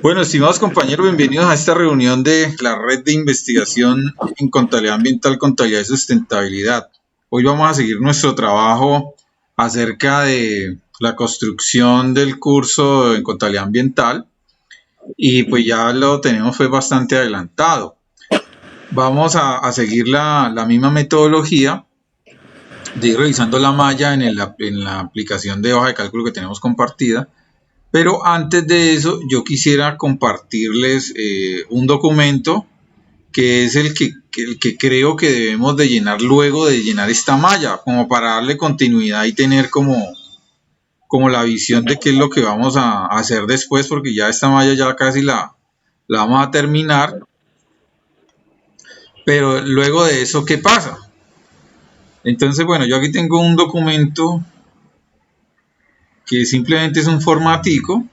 Bueno, estimados compañeros, bienvenidos a esta reunión de la Red de Investigación en Contabilidad Ambiental, Contabilidad y Sustentabilidad. Hoy vamos a seguir nuestro trabajo acerca de la construcción del curso en Contabilidad Ambiental y pues ya lo tenemos bastante adelantado. Vamos a seguir la misma metodología de ir revisando la malla en la aplicación de hoja de cálculo que tenemos compartida. Pero antes de eso, yo quisiera compartirles un documento que es el que creo que debemos de llenar luego de llenar esta malla, como para darle continuidad y tener como la visión de qué es lo que vamos a hacer después, porque ya esta malla ya casi la vamos a terminar. Pero luego de eso, ¿qué pasa? Entonces, bueno, yo aquí tengo un documento que simplemente es un formatico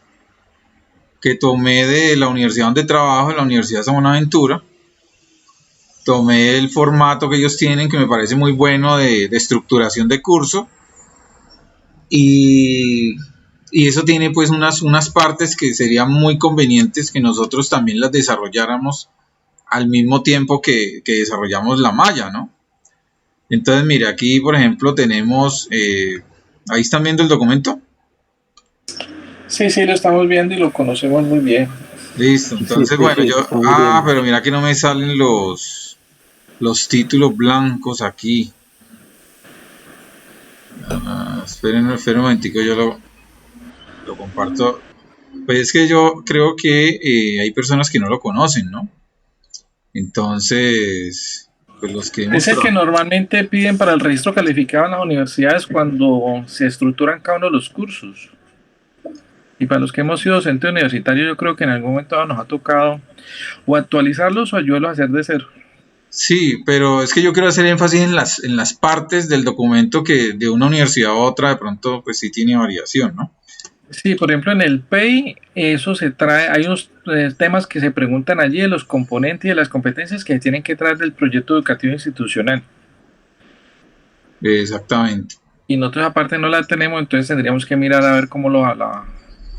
que tomé de la universidad donde trabajo, la Universidad de San Buenaventura. Tomé el formato que ellos tienen, que me parece muy bueno de estructuración de curso. Y eso tiene pues unas partes que serían muy convenientes que nosotros también las desarrolláramos al mismo tiempo que desarrollamos la malla, ¿no? Entonces, mire, aquí por ejemplo tenemos, ahí están viendo el documento. Sí, lo estamos viendo y lo conocemos muy bien. Listo, entonces bueno, pero mira que no me salen los títulos blancos aquí. Esperen un momentico, yo lo comparto. Pues es que yo creo que hay personas que no lo conocen, ¿no? Entonces, pues los que hemos Es el que trabajado. normalmente piden para el registro calificado en las universidades cuando se estructuran cada uno de los cursos. Y para los que hemos sido docentes universitarios, yo creo que en algún momento nos ha tocado o actualizarlos o ayudarlos a hacer de cero. Sí, pero es que yo quiero hacer énfasis en las partes del documento que de una universidad a otra de pronto pues sí tiene variación, ¿no? Sí, por ejemplo, en el PEI, eso se trae, hay unos temas que se preguntan allí de los componentes y de las competencias que se tienen que traer del proyecto educativo institucional. Exactamente. Y nosotros aparte no la tenemos, entonces tendríamos que mirar a ver cómo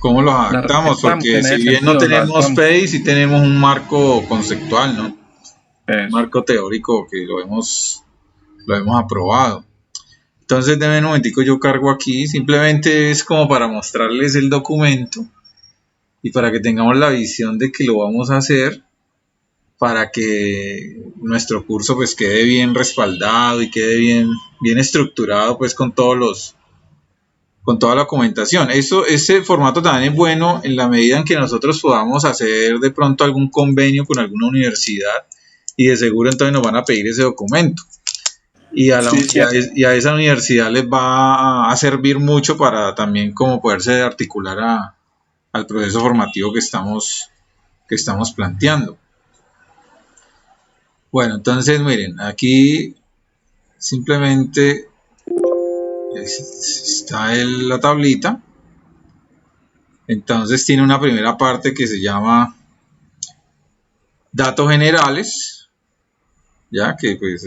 ¿Cómo los la adaptamos? respetamos Porque en si ese bien no sentido, la tenemos adaptamos. PEI, sí tenemos un marco conceptual, ¿no? Un Eso. marco teórico que lo hemos aprobado. Entonces, denme un momentico, yo cargo aquí, simplemente es como para mostrarles el documento y para que tengamos la visión de que lo vamos a hacer, para que nuestro curso pues quede bien respaldado y quede bien estructurado pues con toda la documentación. Ese formato también es bueno en la medida en que nosotros podamos hacer de pronto algún convenio con alguna universidad y de seguro entonces nos van a pedir ese documento. Y Sí, a esa universidad les va a servir mucho para también como poderse articular al proceso formativo que estamos planteando. Bueno, entonces miren, aquí simplemente está la tablita. Entonces tiene una primera parte que se llama datos generales, ya que pues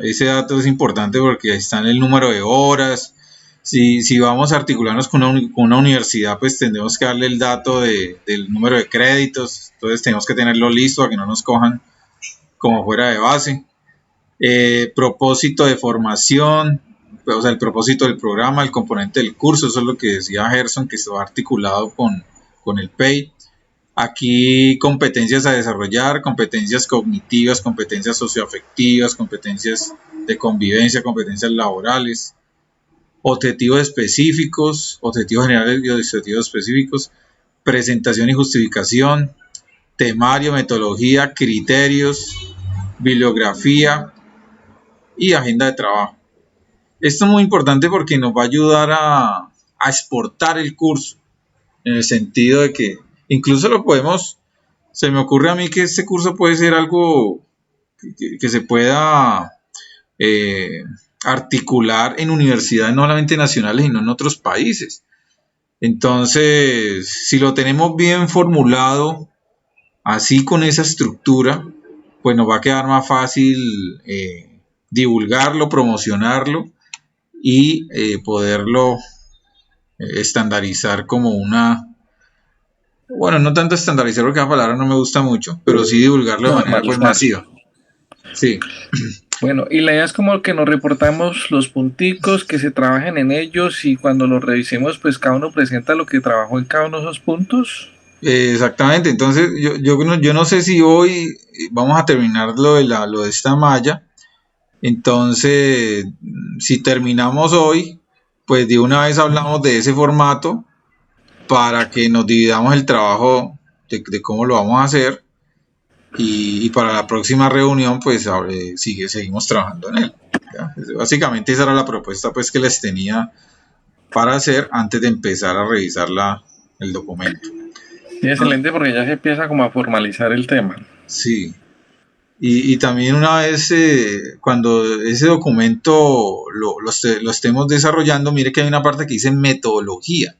ese dato es importante porque ahí están el número de horas. Si vamos a articularnos con una universidad, pues tendremos que darle el dato del número de créditos, entonces tenemos que tenerlo listo para que no nos cojan como fuera de base. Propósito de formación, o sea, el propósito del programa, el componente del curso, eso es lo que decía Gerson, que estaba articulado con el PEI. Aquí competencias a desarrollar, competencias cognitivas, competencias socioafectivas, competencias de convivencia, competencias laborales, objetivos específicos, objetivos generales y objetivos específicos, presentación y justificación, temario, metodología, criterios, bibliografía y agenda de trabajo. Esto es muy importante porque nos va a ayudar a exportar el curso, en el sentido de que incluso se me ocurre a mí que este curso puede ser algo que se pueda eh, articular en universidades no solamente nacionales, sino en otros países. Entonces, si lo tenemos bien formulado, así con esa estructura, pues nos va a quedar más fácil divulgarlo, promocionarlo y poderlo estandarizar como bueno, no tanto estandarizar porque la palabra no me gusta mucho, pero sí divulgarlo de manera pues Normalizar. masiva. Sí, Bueno, y la idea es como que nos reportamos los punticos, que se trabajen en ellos y cuando los revisemos, pues cada uno presenta lo que trabajó en cada uno de esos puntos. exactamente. Entonces, yo no sé si hoy vamos a terminar lo de esta malla. Entonces, si terminamos hoy, pues de una vez hablamos de ese formato para que nos dividamos el trabajo de cómo lo vamos a hacer y para la próxima reunión, pues seguimos trabajando en él. ¿Ya? Básicamente esa era la propuesta pues que les tenía para hacer antes de empezar a revisar el documento. Sí, excelente, porque ya se empieza como a formalizar el tema. Sí, y también una vez cuando ese documento lo estemos desarrollando, mire que hay una parte que dice metodología.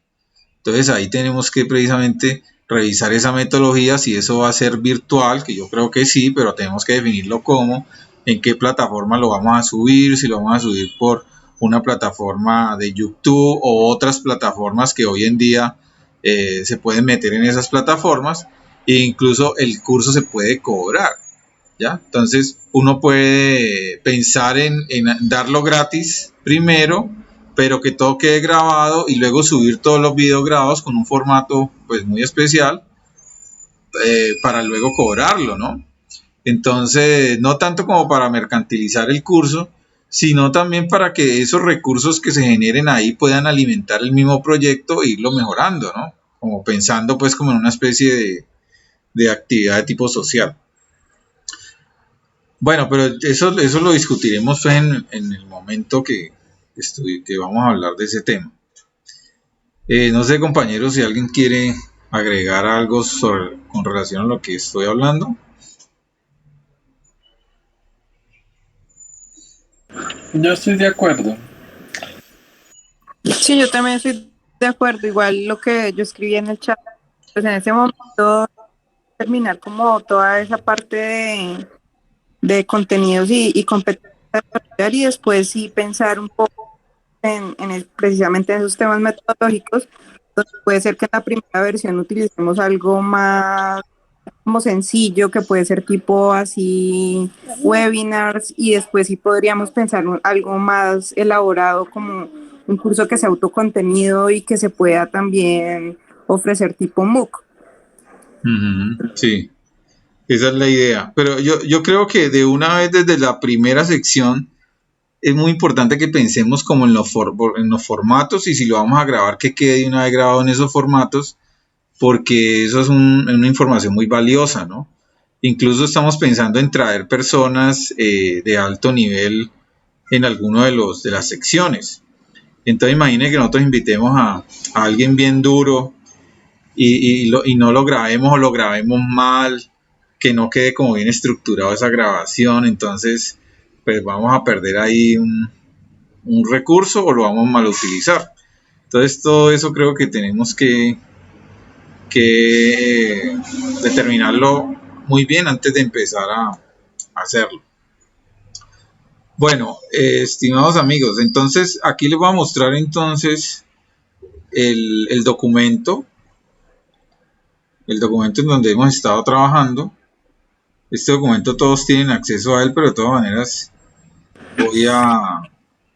Entonces ahí tenemos que precisamente revisar esa metodología, si eso va a ser virtual, que yo creo que sí, pero tenemos que definirlo cómo, en qué plataforma lo vamos a subir, si lo vamos a subir por una plataforma de YouTube o otras plataformas que hoy en día se pueden meter en esas plataformas e incluso el curso se puede cobrar. ¿Ya? Entonces uno puede pensar en darlo gratis primero, pero que todo quede grabado y luego subir todos los videos grabados con un formato pues muy especial para luego cobrarlo, ¿no? Entonces, no tanto como para mercantilizar el curso, sino también para que esos recursos que se generen ahí puedan alimentar el mismo proyecto e irlo mejorando, ¿no? Como pensando pues como en una especie de actividad de tipo social. Bueno, pero eso lo discutiremos pues, en el momento que vamos a hablar de ese tema. No sé, compañeros, si alguien quiere agregar algo con relación a lo que estoy hablando. Yo estoy de acuerdo. Sí, yo también estoy de acuerdo. Igual lo que yo escribí en el chat, pues en ese momento terminar como toda esa parte de contenidos y competencias y después sí pensar un poco precisamente en esos temas metodológicos, donde puede ser que en la primera versión utilicemos algo más como sencillo, que puede ser tipo así webinars, y después sí podríamos pensar algo más elaborado como un curso que sea autocontenido y que se pueda también ofrecer tipo MOOC. Sí, esa es la idea. Pero yo creo que de una vez desde la primera sección es muy importante que pensemos como en los formatos y si lo vamos a grabar, que quede de una vez grabado en esos formatos, porque eso es una información muy valiosa, ¿no? Incluso estamos pensando en traer personas de alto nivel en alguno de las secciones. Entonces imagine que nosotros invitemos a alguien bien duro y no lo grabemos o lo grabemos mal, que no quede como bien estructurado esa grabación, entonces pues vamos a perder ahí un recurso o lo vamos a mal utilizar. Entonces todo eso creo que tenemos que determinarlo muy bien antes de empezar a hacerlo. Bueno, estimados amigos, entonces aquí les voy a mostrar entonces el documento en donde hemos estado trabajando. Este documento todos tienen acceso a él, pero de todas maneras voy a,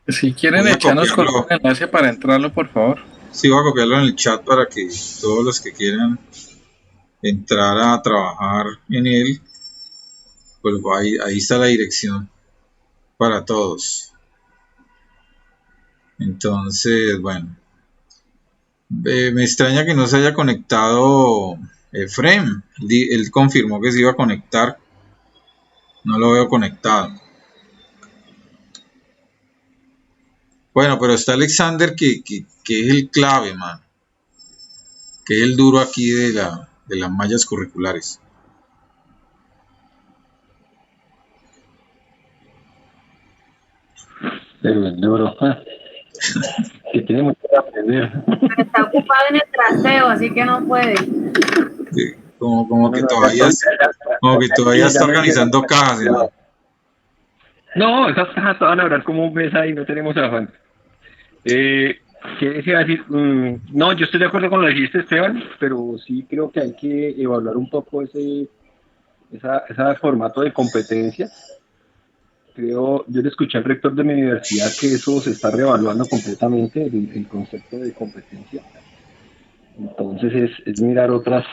Si quieren voy a echarnos con copiarlo. el enlace para entrarlo, por favor. Sí, voy a copiarlo en el chat para que todos los que quieran entrar a trabajar en él, pues ahí está la dirección para todos. Entonces, bueno, me extraña que no se haya conectado Efrem. Él confirmó que se iba a conectar. No lo veo conectado. Bueno, pero está Alexander que es el clave, man. Que es el duro aquí de las mallas curriculares. Pero es duro. Que tiene mucho que aprender. Está ocupado en el trasteo, así que no puede. Como que todavía está organizando cajas, hermano. No, esas cajas todas van a durar como un mes ahí, no tenemos afán. ¿Qué decía decir? No, yo estoy de acuerdo con lo que dijiste, Esteban, pero sí creo que hay que evaluar un poco ese formato de competencia. Yo le escuché al rector de mi universidad que eso se está reevaluando completamente, el concepto de competencia. Entonces es mirar otras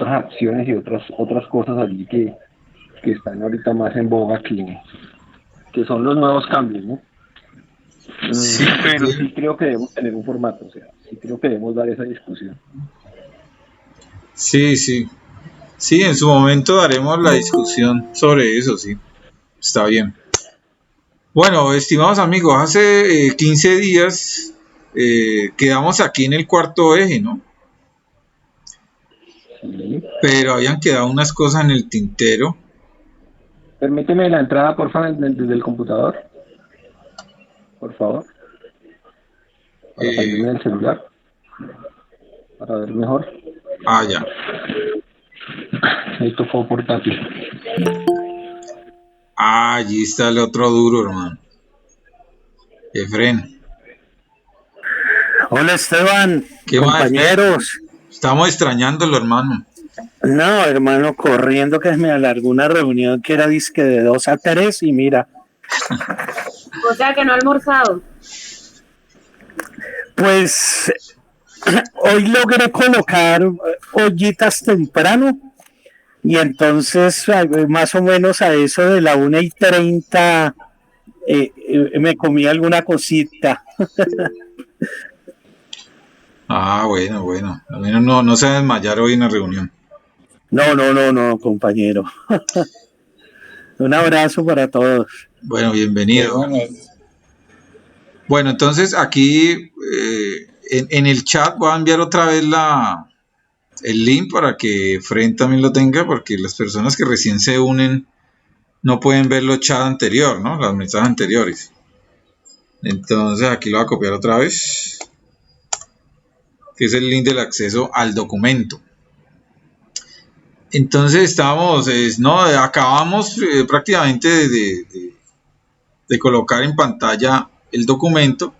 acciones y otras cosas allí que están ahorita más en boga que son los nuevos cambios, ¿no? Sí, Pero sí creo que debemos tener un formato, o sea, sí creo que debemos dar esa discusión. sí, sí. Sí, en su momento daremos la discusión sobre eso, sí. Está bien. Bueno, estimados amigos, hace 15 días quedamos aquí en el cuarto eje, ¿no? Sí. Pero habían quedado unas cosas en el tintero. Permíteme la entrada, por favor, desde el computador, por favor, para Eh, salirme del celular, para ver mejor. Ya. Esto fue portátil. Allí está el otro duro, hermano. Efren. Hola Esteban, ¿Qué más, Efren? compañeros. Estamos extrañándolo, hermano. No, hermano, corriendo que me alargó una reunión que era disque de 2 a 3 y mira, O sea que no ha almorzado. pues hoy logré colocar ollitas temprano y entonces más o menos a eso de la 1:30 me comí alguna cosita. Bueno, bueno. Al menos no se va a desmayar hoy en la reunión. No, compañero. Un abrazo para todos. Bueno, bienvenido. Bueno, entonces aquí en el chat voy a enviar otra vez el link para que Fren también lo tenga, porque las personas que recién se unen no pueden ver los chats anterior, ¿no? Los mensajes anteriores. Entonces aquí lo voy a copiar otra vez, que es el link del acceso al documento. Entonces acabamos prácticamente de colocar en pantalla el documento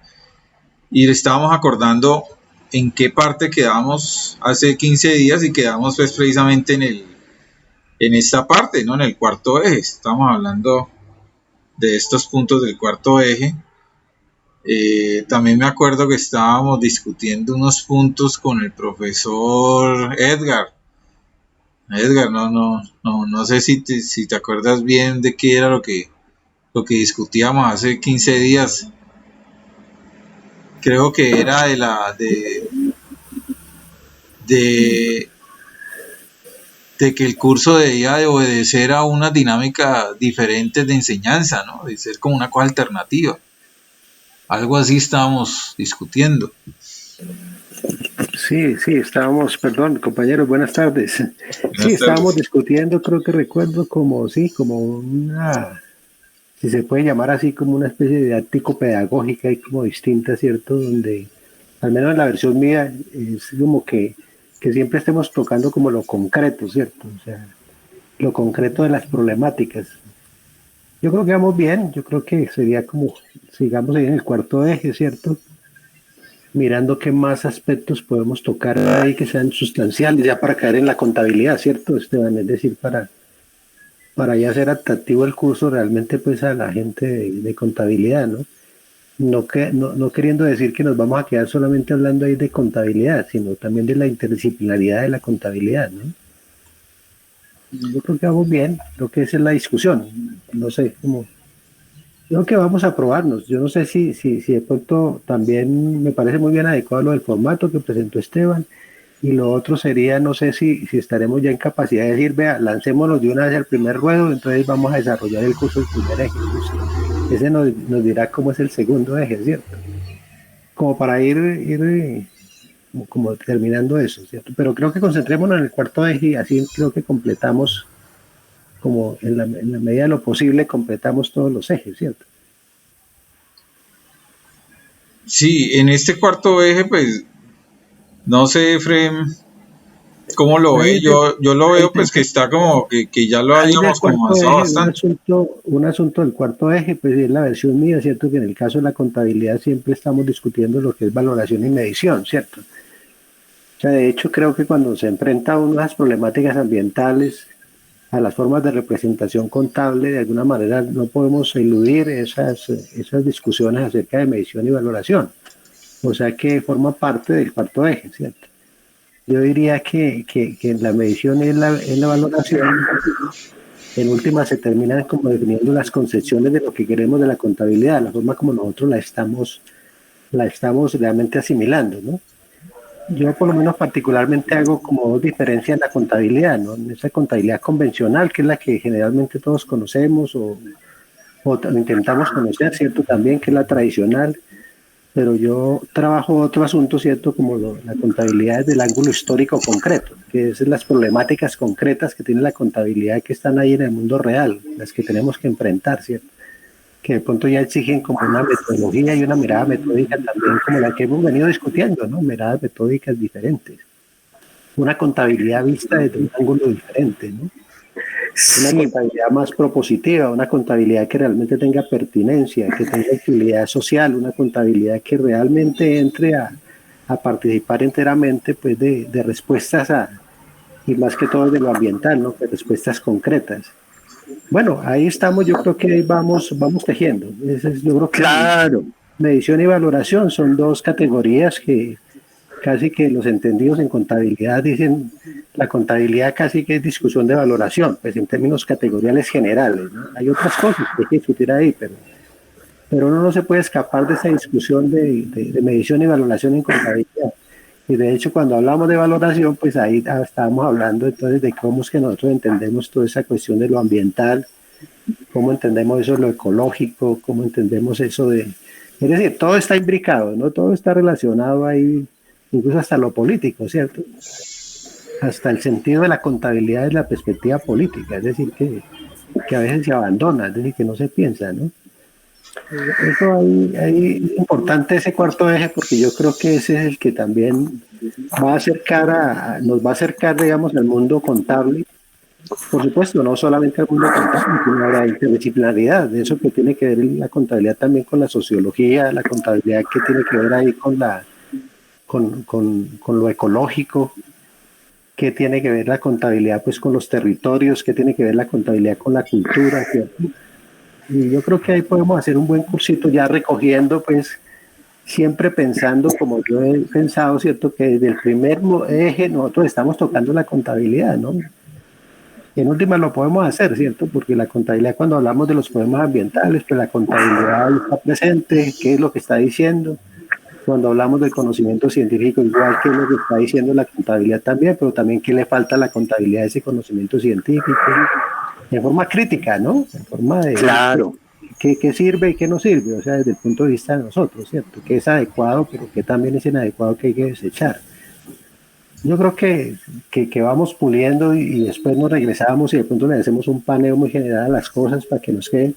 y le estábamos acordando en qué parte quedamos hace 15 días y quedamos pues precisamente en esta parte, ¿no? En el cuarto eje. Estamos hablando de estos puntos del cuarto eje. También me acuerdo que estábamos discutiendo unos puntos con el profesor Edgar. Edgar, no sé si te acuerdas bien de qué era lo que discutíamos hace 15 días. Creo que era de que el curso debía de obedecer a una dinámica diferente de enseñanza, ¿no? De ser como una cosa alternativa. Algo así estábamos discutiendo. Sí, estábamos, perdón, compañeros, buenas tardes. Estábamos discutiendo, creo que recuerdo como una, si se puede llamar así, como una especie de didáctico pedagógica y como distinta, ¿cierto? Donde, al menos en la versión mía, es como que siempre estemos tocando como lo concreto, ¿cierto? O sea, lo concreto de las problemáticas. Yo creo que vamos bien, yo creo que sería como, sigamos ahí en el cuarto eje, ¿cierto? Mirando qué más aspectos podemos tocar ahí que sean sustanciales, ya para caer en la contabilidad, ¿cierto, Esteban? Es decir, para ya hacer atractivo el curso realmente pues a la gente de contabilidad, ¿no? No queriendo decir que nos vamos a quedar solamente hablando ahí de contabilidad, sino también de la interdisciplinaridad de la contabilidad, ¿no? Yo creo que vamos bien, creo que esa es la discusión, no sé, como... Yo creo que vamos a probarnos. Yo no sé si de pronto también me parece muy bien adecuado lo del formato que presentó Esteban. Y lo otro sería, no sé si estaremos ya en capacidad de decir, vea, lancémonos de una vez al primer ruedo, entonces vamos a desarrollar el curso del primer eje. Ese nos dirá cómo es el segundo eje, ¿cierto? Como para ir como terminando eso, ¿cierto? Pero creo que concentrémonos en el cuarto eje y así creo que completamos como en la medida de lo posible completamos todos los ejes, ¿cierto? Sí, en este cuarto eje, pues, no sé, Efrem, ¿Cómo lo ve? Ahí Yo lo veo pues que está como que ya lo ahí del habíamos como cuarto avanzado eje, bastante. un asunto del cuarto eje, pues es la versión mía, ¿cierto? Que en el caso de la contabilidad siempre estamos discutiendo lo que es valoración y medición, ¿cierto? O sea, de hecho creo que cuando se enfrenta uno a las problemáticas ambientales, a las formas de representación contable, de alguna manera no podemos eludir esas discusiones acerca de medición y valoración. O sea que forma parte del cuarto eje, ¿cierto? Yo diría que la medición y la valoración, en última, se terminan como definiendo las concepciones de lo que queremos de la contabilidad, la forma como nosotros la estamos realmente asimilando, ¿no? Yo por lo menos particularmente hago como dos diferencias en la contabilidad, ¿no? En esa contabilidad convencional, que es la que generalmente todos conocemos o intentamos conocer, ¿cierto? También que es la tradicional, pero yo trabajo otro asunto, ¿cierto? Como la contabilidad desde el ángulo histórico concreto, que es las problemáticas concretas que tiene la contabilidad que están ahí en el mundo real, las que tenemos que enfrentar, ¿cierto? Que de pronto ya exigen como una metodología y una mirada metódica también como la que hemos venido discutiendo, ¿no? Miradas metódicas diferentes. Una contabilidad vista desde un ángulo diferente, ¿no? Una Sí, contabilidad más propositiva, una contabilidad que realmente tenga pertinencia, que tenga utilidad social, una contabilidad que realmente entre a participar enteramente pues, de respuestas y más que todo de lo ambiental, ¿no? De respuestas concretas. Bueno, ahí estamos, yo creo que ahí vamos tejiendo. Yo creo que claro. medición y valoración son dos categorías que casi que los entendidos en contabilidad dicen, la contabilidad casi que es discusión de valoración, pues en términos categoriales generales, ¿no? Hay otras cosas que hay que discutir ahí, pero uno no se puede escapar de esa discusión de medición y valoración en contabilidad. Y de hecho, cuando hablamos de valoración, pues ahí estábamos hablando entonces de cómo es que nosotros entendemos toda esa cuestión de lo ambiental, cómo entendemos eso de lo ecológico, cómo entendemos eso de... Es decir, todo está imbricado, ¿no? Todo está relacionado ahí, incluso hasta lo político, ¿cierto? Hasta el sentido de la contabilidad es la perspectiva política, es decir, que a veces se abandona, es decir, que no se piensa, ¿no? Eso ahí es importante ese cuarto eje porque yo creo que ese es el que también va a acercar nos va a acercar, digamos, al mundo contable. Por supuesto, no solamente al mundo contable, sino a la interdisciplinaridad, de eso que tiene que ver la contabilidad también con la sociología, la contabilidad que tiene que ver ahí con lo ecológico, que tiene que ver la contabilidad pues con los territorios, que tiene que ver la contabilidad con la cultura, ¿cierto? Y yo creo que ahí podemos hacer un buen cursito ya recogiendo, pues, siempre pensando como yo he pensado, ¿cierto? Que desde el primer eje nosotros estamos tocando la contabilidad, ¿no? Y en última lo podemos hacer, ¿cierto? Porque la contabilidad, cuando hablamos de los problemas ambientales, pues la contabilidad está presente, qué es lo que está diciendo. Cuando hablamos del conocimiento científico, igual qué es lo que está diciendo la contabilidad también, pero también qué le falta a la contabilidad de ese conocimiento científico, de forma crítica, ¿no? En forma de Claro. qué sirve y qué no sirve, o sea, desde el punto de vista de nosotros, ¿cierto? Qué es adecuado, pero qué también es inadecuado que hay que desechar. Yo creo que vamos puliendo y después nos regresamos y de pronto le hacemos un paneo muy general a las cosas para que nos queden.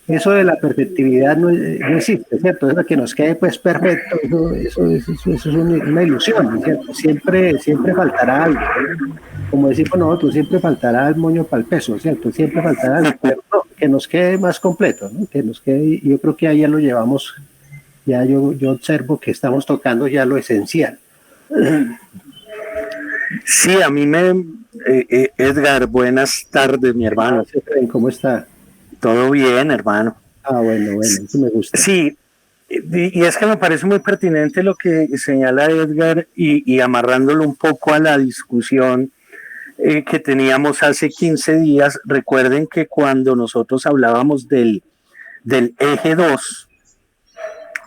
Eso de la perfectividad no existe, ¿cierto? Eso que nos quede pues perfecto, eso es una ilusión, ¿cierto? Siempre faltará algo, ¿no? Como decimos nosotros, siempre faltará el moño para el peso, ¿cierto? Siempre faltará algo, pero no, que nos quede más completo, ¿no? Que nos quede, yo creo que ahí ya lo llevamos, ya yo observo que estamos tocando ya lo esencial. Sí, Edgar, buenas tardes, mi hermano. ¿Cómo está? Todo bien, hermano. Ah, bueno, eso me gusta. Sí, y es que me parece muy pertinente lo que señala Edgar y amarrándolo un poco a la discusión que teníamos hace 15 días. Recuerden que cuando nosotros hablábamos del eje 2,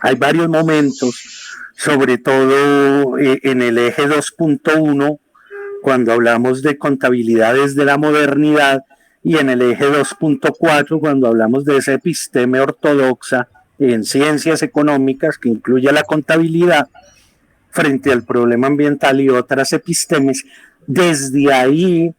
hay varios momentos, sobre todo en el eje 2.1, cuando hablamos de contabilidades de la modernidad, y en el eje 2.4, cuando hablamos de esa episteme ortodoxa en ciencias económicas que incluye la contabilidad frente al problema ambiental y otras epistemes. Desde ahí,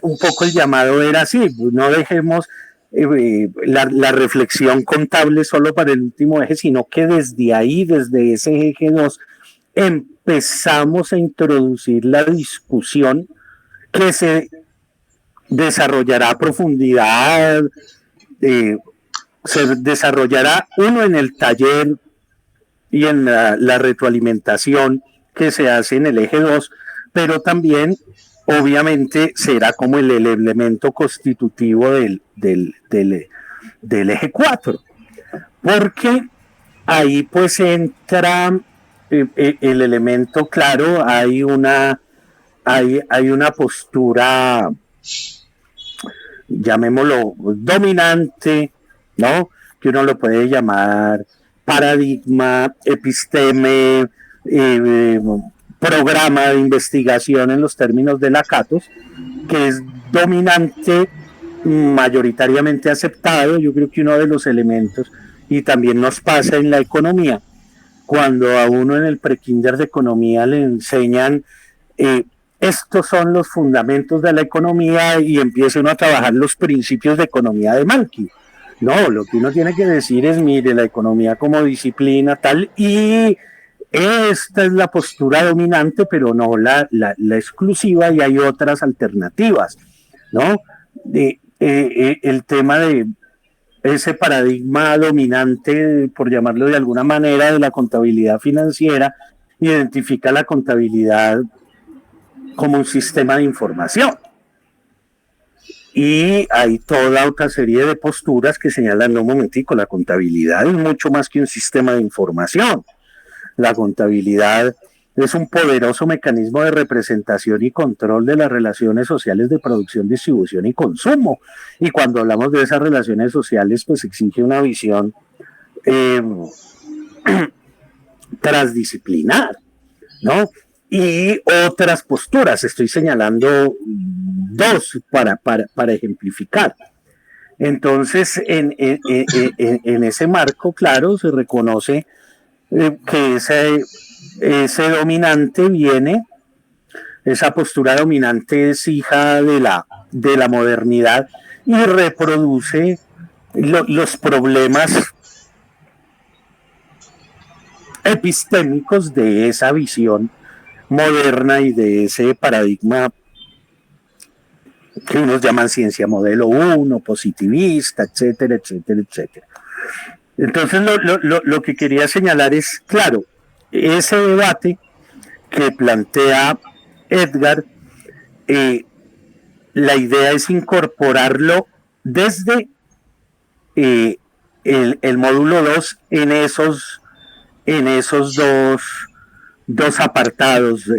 un poco el llamado era así, no dejemos la reflexión contable solo para el último eje, sino que desde ahí, desde ese eje 2, empezamos a introducir la discusión que se desarrollará a profundidad, se desarrollará uno en el taller y en la retroalimentación que se hace en el eje 2, pero también obviamente será como el elemento constitutivo del eje 4, porque ahí pues entra el elemento claro, hay una postura, llamémoslo dominante, ¿no? Que uno lo puede llamar paradigma, episteme, programa de investigación en los términos de Lakatos, que es dominante, mayoritariamente aceptado. Yo creo que uno de los elementos, y también nos pasa en la economía, cuando a uno en el prekinder de economía le enseñan estos son los fundamentos de la economía y empieza uno a trabajar los principios de economía de Mankey. No, lo que uno tiene que decir es, mire, la economía como disciplina tal, y esta es la postura dominante, pero no la exclusiva, y hay otras alternativas, ¿no? El tema de ese paradigma dominante, por llamarlo de alguna manera, de la contabilidad financiera, identifica la contabilidad como un sistema de información. Y hay toda otra serie de posturas que señalan, no, un momentico, la contabilidad es mucho más que un sistema de información. La contabilidad es un poderoso mecanismo de representación y control de las relaciones sociales de producción, distribución y consumo. Y cuando hablamos de esas relaciones sociales, pues exige una visión transdisciplinar, ¿no? Y otras posturas, estoy señalando dos para ejemplificar. Entonces, en ese marco, claro, se reconoce que ese dominante viene, esa postura dominante es hija de la modernidad y reproduce los problemas epistémicos de esa visión moderna y de ese paradigma que unos llaman ciencia modelo 1, positivista, etcétera, etcétera, etcétera. Entonces lo que quería señalar es, claro, ese debate que plantea Edgar, la idea es incorporarlo desde el módulo 2 en esos dos apartados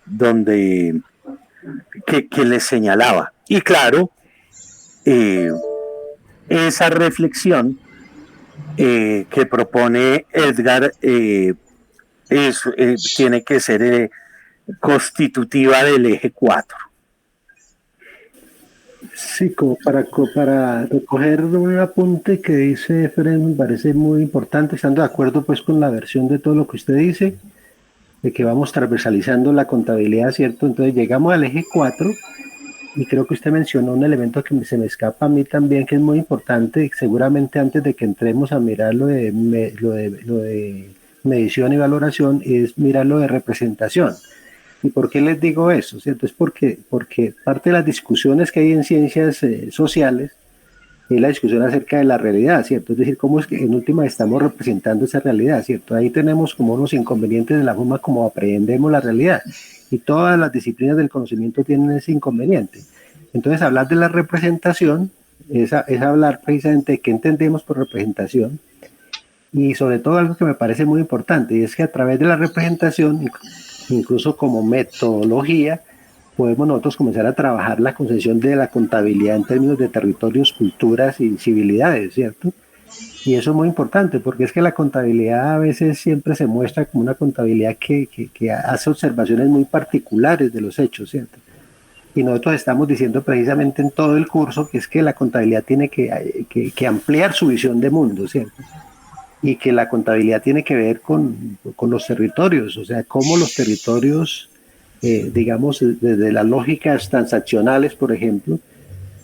donde que les señalaba. Y claro, esa reflexión que propone Edgar tiene que ser constitutiva del eje 4. Sí, como para recoger un apunte que dice Fred, me parece muy importante, estando de acuerdo pues con la versión de todo lo que usted dice, de que vamos transversalizando la contabilidad, ¿cierto? Entonces llegamos al eje 4 y creo que usted mencionó un elemento que se me escapa a mí también, que es muy importante, seguramente antes de que entremos a mirar lo de medición y valoración, es mirar lo de representación. ¿Y por qué les digo eso? ¿Cierto? Es porque parte de las discusiones que hay en ciencias sociales es la discusión acerca de la realidad, ¿cierto? Es decir, cómo es que en última estamos representando esa realidad, ¿cierto? Ahí tenemos como unos inconvenientes de la forma como aprendemos la realidad, y todas las disciplinas del conocimiento tienen ese inconveniente. Entonces, hablar de la representación es hablar precisamente de qué entendemos por representación, y sobre todo algo que me parece muy importante, y es que a través de la representación, incluso como metodología, podemos nosotros comenzar a trabajar la concepción de la contabilidad en términos de territorios, culturas y civilidades, ¿cierto? Y eso es muy importante, porque es que la contabilidad a veces siempre se muestra como una contabilidad que hace observaciones muy particulares de los hechos, ¿cierto? Y nosotros estamos diciendo precisamente en todo el curso que es que la contabilidad tiene que ampliar su visión de mundo, ¿cierto? Y que la contabilidad tiene que ver con los territorios, o sea, cómo los territorios, digamos, desde las lógicas transaccionales, por ejemplo,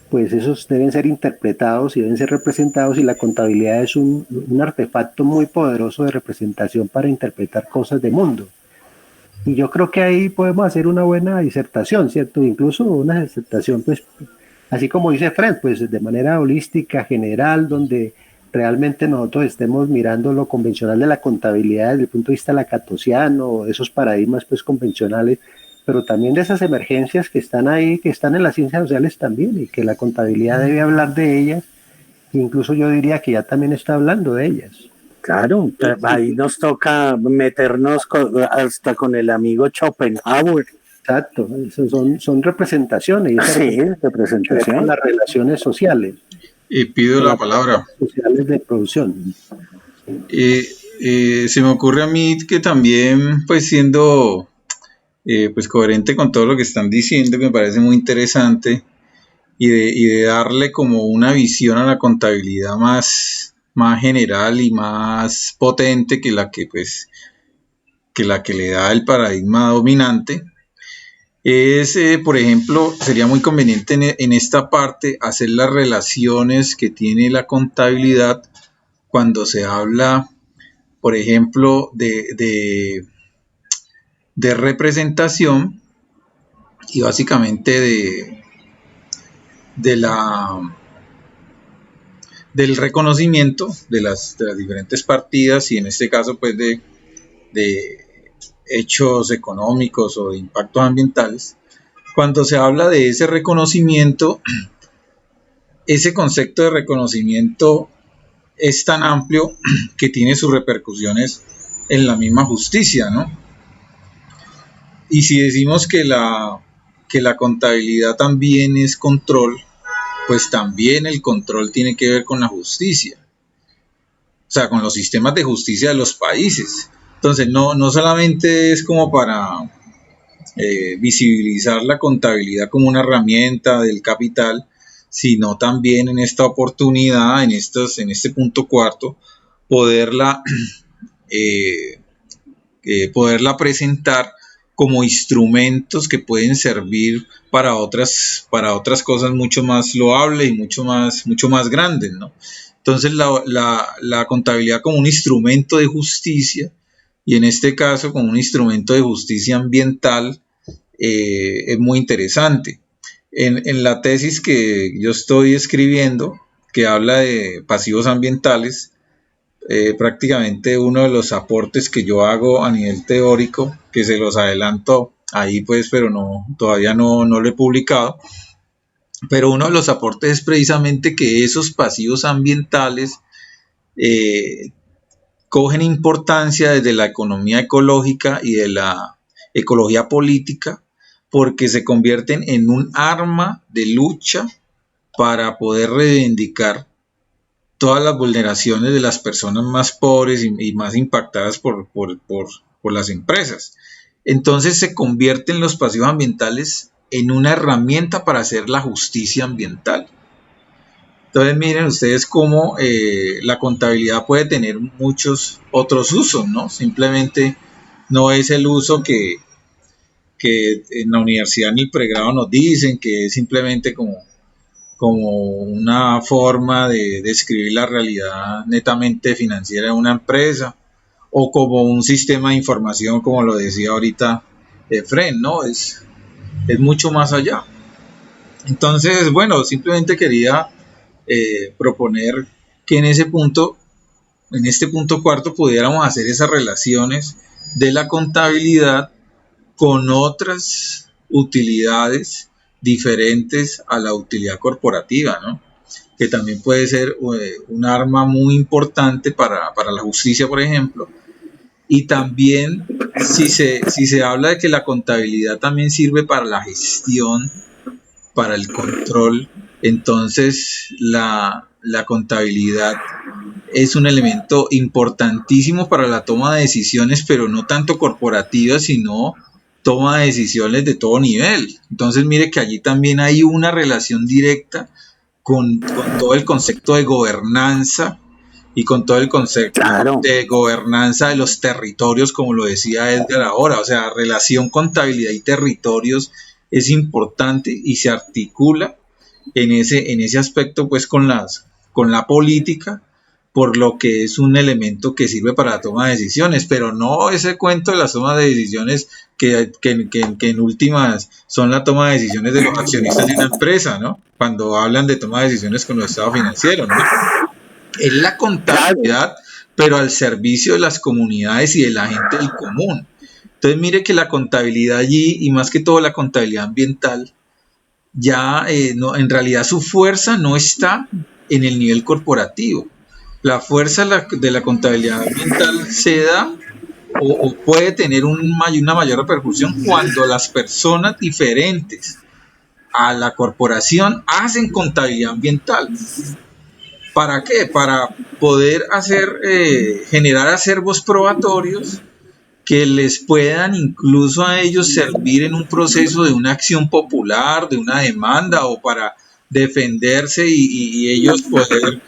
pues esos deben ser interpretados y deben ser representados, y la contabilidad es un artefacto muy poderoso de representación para interpretar cosas de mundo. Y yo creo que ahí podemos hacer una buena disertación, ¿cierto? Incluso una disertación, pues, así como dice Fred, pues de manera holística, general, donde realmente nosotros estemos mirando lo convencional de la contabilidad desde el punto de vista lacatosiano, esos paradigmas pues convencionales, pero también de esas emergencias que están ahí, que están en las ciencias sociales también, y que la contabilidad debe hablar de ellas, incluso yo diría que ya también está hablando de ellas. Claro, ahí nos toca meternos hasta con el amigo Schopenhauer. Exacto, son representaciones. Sí, representación. Las relaciones sociales. Pido la palabra. Sociales de producción. Se me ocurre a mí que también, pues siendo pues coherente con todo lo que están diciendo, que me parece muy interesante, y de darle como una visión a la contabilidad más general y más potente que la que le da el paradigma dominante. Es, por ejemplo, sería muy conveniente en esta parte hacer las relaciones que tiene la contabilidad cuando se habla, por ejemplo, de representación y básicamente del reconocimiento de las diferentes partidas, y en este caso pues de hechos económicos o de impactos ambientales. Cuando se habla de ese reconocimiento, ese concepto de reconocimiento es tan amplio que tiene sus repercusiones en la misma justicia, ¿no? Y si decimos que la contabilidad también es control, pues también el control tiene que ver con la justicia, o sea, con los sistemas de justicia de los países. Entonces, no solamente es como para visibilizar la contabilidad como una herramienta del capital, sino también en esta oportunidad, en este punto cuarto, poderla presentar como instrumentos que pueden servir para otras cosas mucho más loables y mucho más grandes, ¿no? Entonces la contabilidad como un instrumento de justicia, y en este caso como un instrumento de justicia ambiental, es muy interesante. En la tesis que yo estoy escribiendo, que habla de pasivos ambientales, prácticamente uno de los aportes que yo hago a nivel teórico, que se los adelanto ahí pues, pero todavía no lo he publicado, pero uno de los aportes es precisamente que esos pasivos ambientales cogen importancia desde la economía ecológica y de la ecología política, porque se convierten en un arma de lucha para poder reivindicar todas las vulneraciones de las personas más pobres y más impactadas por las empresas. Entonces se convierten los pasivos ambientales en una herramienta para hacer la justicia ambiental. Entonces miren ustedes cómo la contabilidad puede tener muchos otros usos, ¿no? Simplemente no es el uso que en la universidad en el pregrado nos dicen, que es simplemente como una forma de describir la realidad netamente financiera de una empresa, o como un sistema de información, como lo decía ahorita Efren, ¿no? Es mucho más allá. Entonces, bueno, simplemente quería proponer que en este punto cuarto, pudiéramos hacer esas relaciones de la contabilidad con otras utilidades diferentes a la utilidad corporativa, ¿no? Que también puede ser un arma muy importante para la justicia, por ejemplo. Y también si se habla de que la contabilidad también sirve para la gestión, para el control, entonces la contabilidad es un elemento importantísimo para la toma de decisiones, pero no tanto corporativas, sino toma de decisiones de todo nivel. Entonces mire que allí también hay una relación directa con todo el concepto de gobernanza y con todo el concepto de gobernanza de los territorios, como lo decía Edgar ahora. O sea, relación contabilidad y territorios es importante y se articula en ese aspecto pues con la política, por lo que es un elemento que sirve para la toma de decisiones, pero no ese cuento de las tomas de decisiones que en últimas son la toma de decisiones de los accionistas de una empresa, ¿no? Cuando hablan de toma de decisiones con los estados financieros, ¿no? Es la contabilidad, pero al servicio de las comunidades y de la gente del común. Entonces mire que la contabilidad allí, y más que todo la contabilidad ambiental, ya no, en realidad su fuerza no está en el nivel corporativo. La fuerza de la contabilidad ambiental se da o puede tener una mayor repercusión cuando las personas diferentes a la corporación hacen contabilidad ambiental. ¿Para qué? Para poder generar acervos probatorios que les puedan incluso a ellos servir en un proceso de una acción popular, de una demanda o para defenderse y ellos poder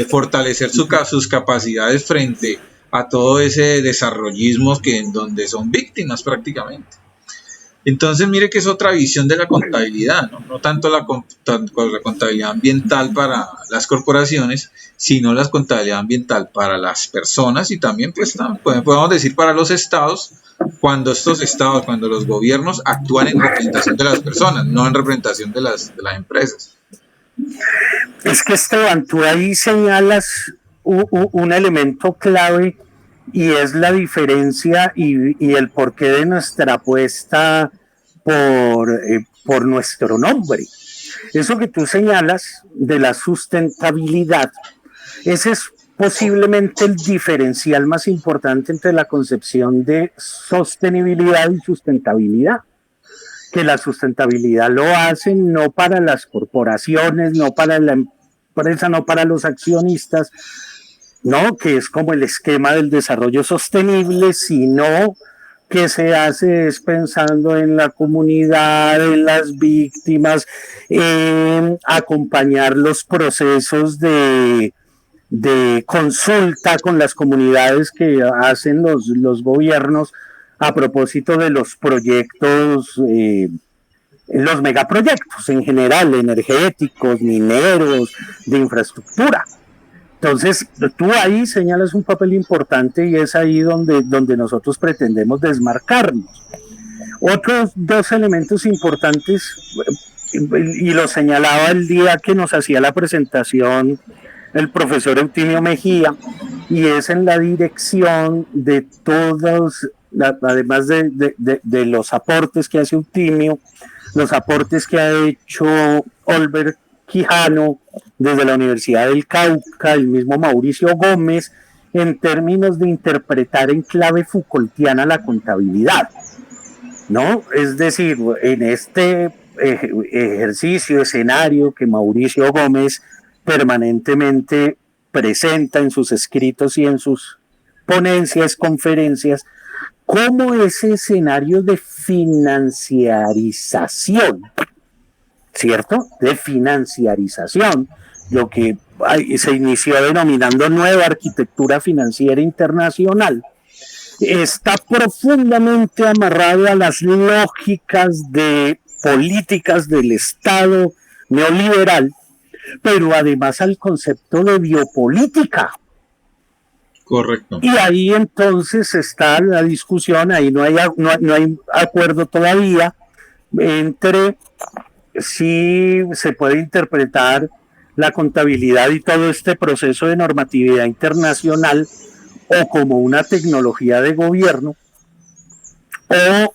fortalecer sus capacidades frente a todo ese desarrollismo en donde son víctimas prácticamente. Entonces mire que es otra visión de la contabilidad, no tanto la contabilidad ambiental para las corporaciones, sino la contabilidad ambiental para las personas y también pues podemos decir para los estados, cuando los gobiernos actúan en representación de las personas, no en representación de las empresas. Es que Esteban, tú ahí señalas un elemento clave y es la diferencia y el porqué de nuestra apuesta por nuestro nombre. Eso que tú señalas de la sustentabilidad, ese es posiblemente el diferencial más importante entre la concepción de sostenibilidad y sustentabilidad. Que la sustentabilidad lo hacen no para las corporaciones, no para la empresa, no para los accionistas, no, que es como el esquema del desarrollo sostenible, sino que se hace es pensando en la comunidad, en las víctimas, en acompañar los procesos de consulta con las comunidades que hacen los gobiernos a propósito de los proyectos, los megaproyectos en general, energéticos, mineros, de infraestructura. Entonces, tú ahí señalas un papel importante y es ahí donde nosotros pretendemos desmarcarnos. Otros dos elementos importantes, y lo señalaba el día que nos hacía la presentación el profesor Eutimio Mejía, y es en la dirección de todos, además de los aportes que hace Eutimio, los aportes que ha hecho Olver Quijano desde la Universidad del Cauca, el mismo Mauricio Gómez, en términos de interpretar en clave Foucaultiana la contabilidad, ¿no? Es decir, en este ejercicio, escenario que Mauricio Gómez permanentemente presenta en sus escritos y en sus ponencias, conferencias, como ese escenario de financiarización, ¿cierto? De financiarización, lo que se inició denominando nueva arquitectura financiera internacional, está profundamente amarrado a las lógicas de políticas del Estado neoliberal, pero además al concepto de biopolítica. Correcto. Y ahí entonces está la discusión, ahí no hay acuerdo todavía entre si se puede interpretar la contabilidad y todo este proceso de normatividad internacional o como una tecnología de gobierno o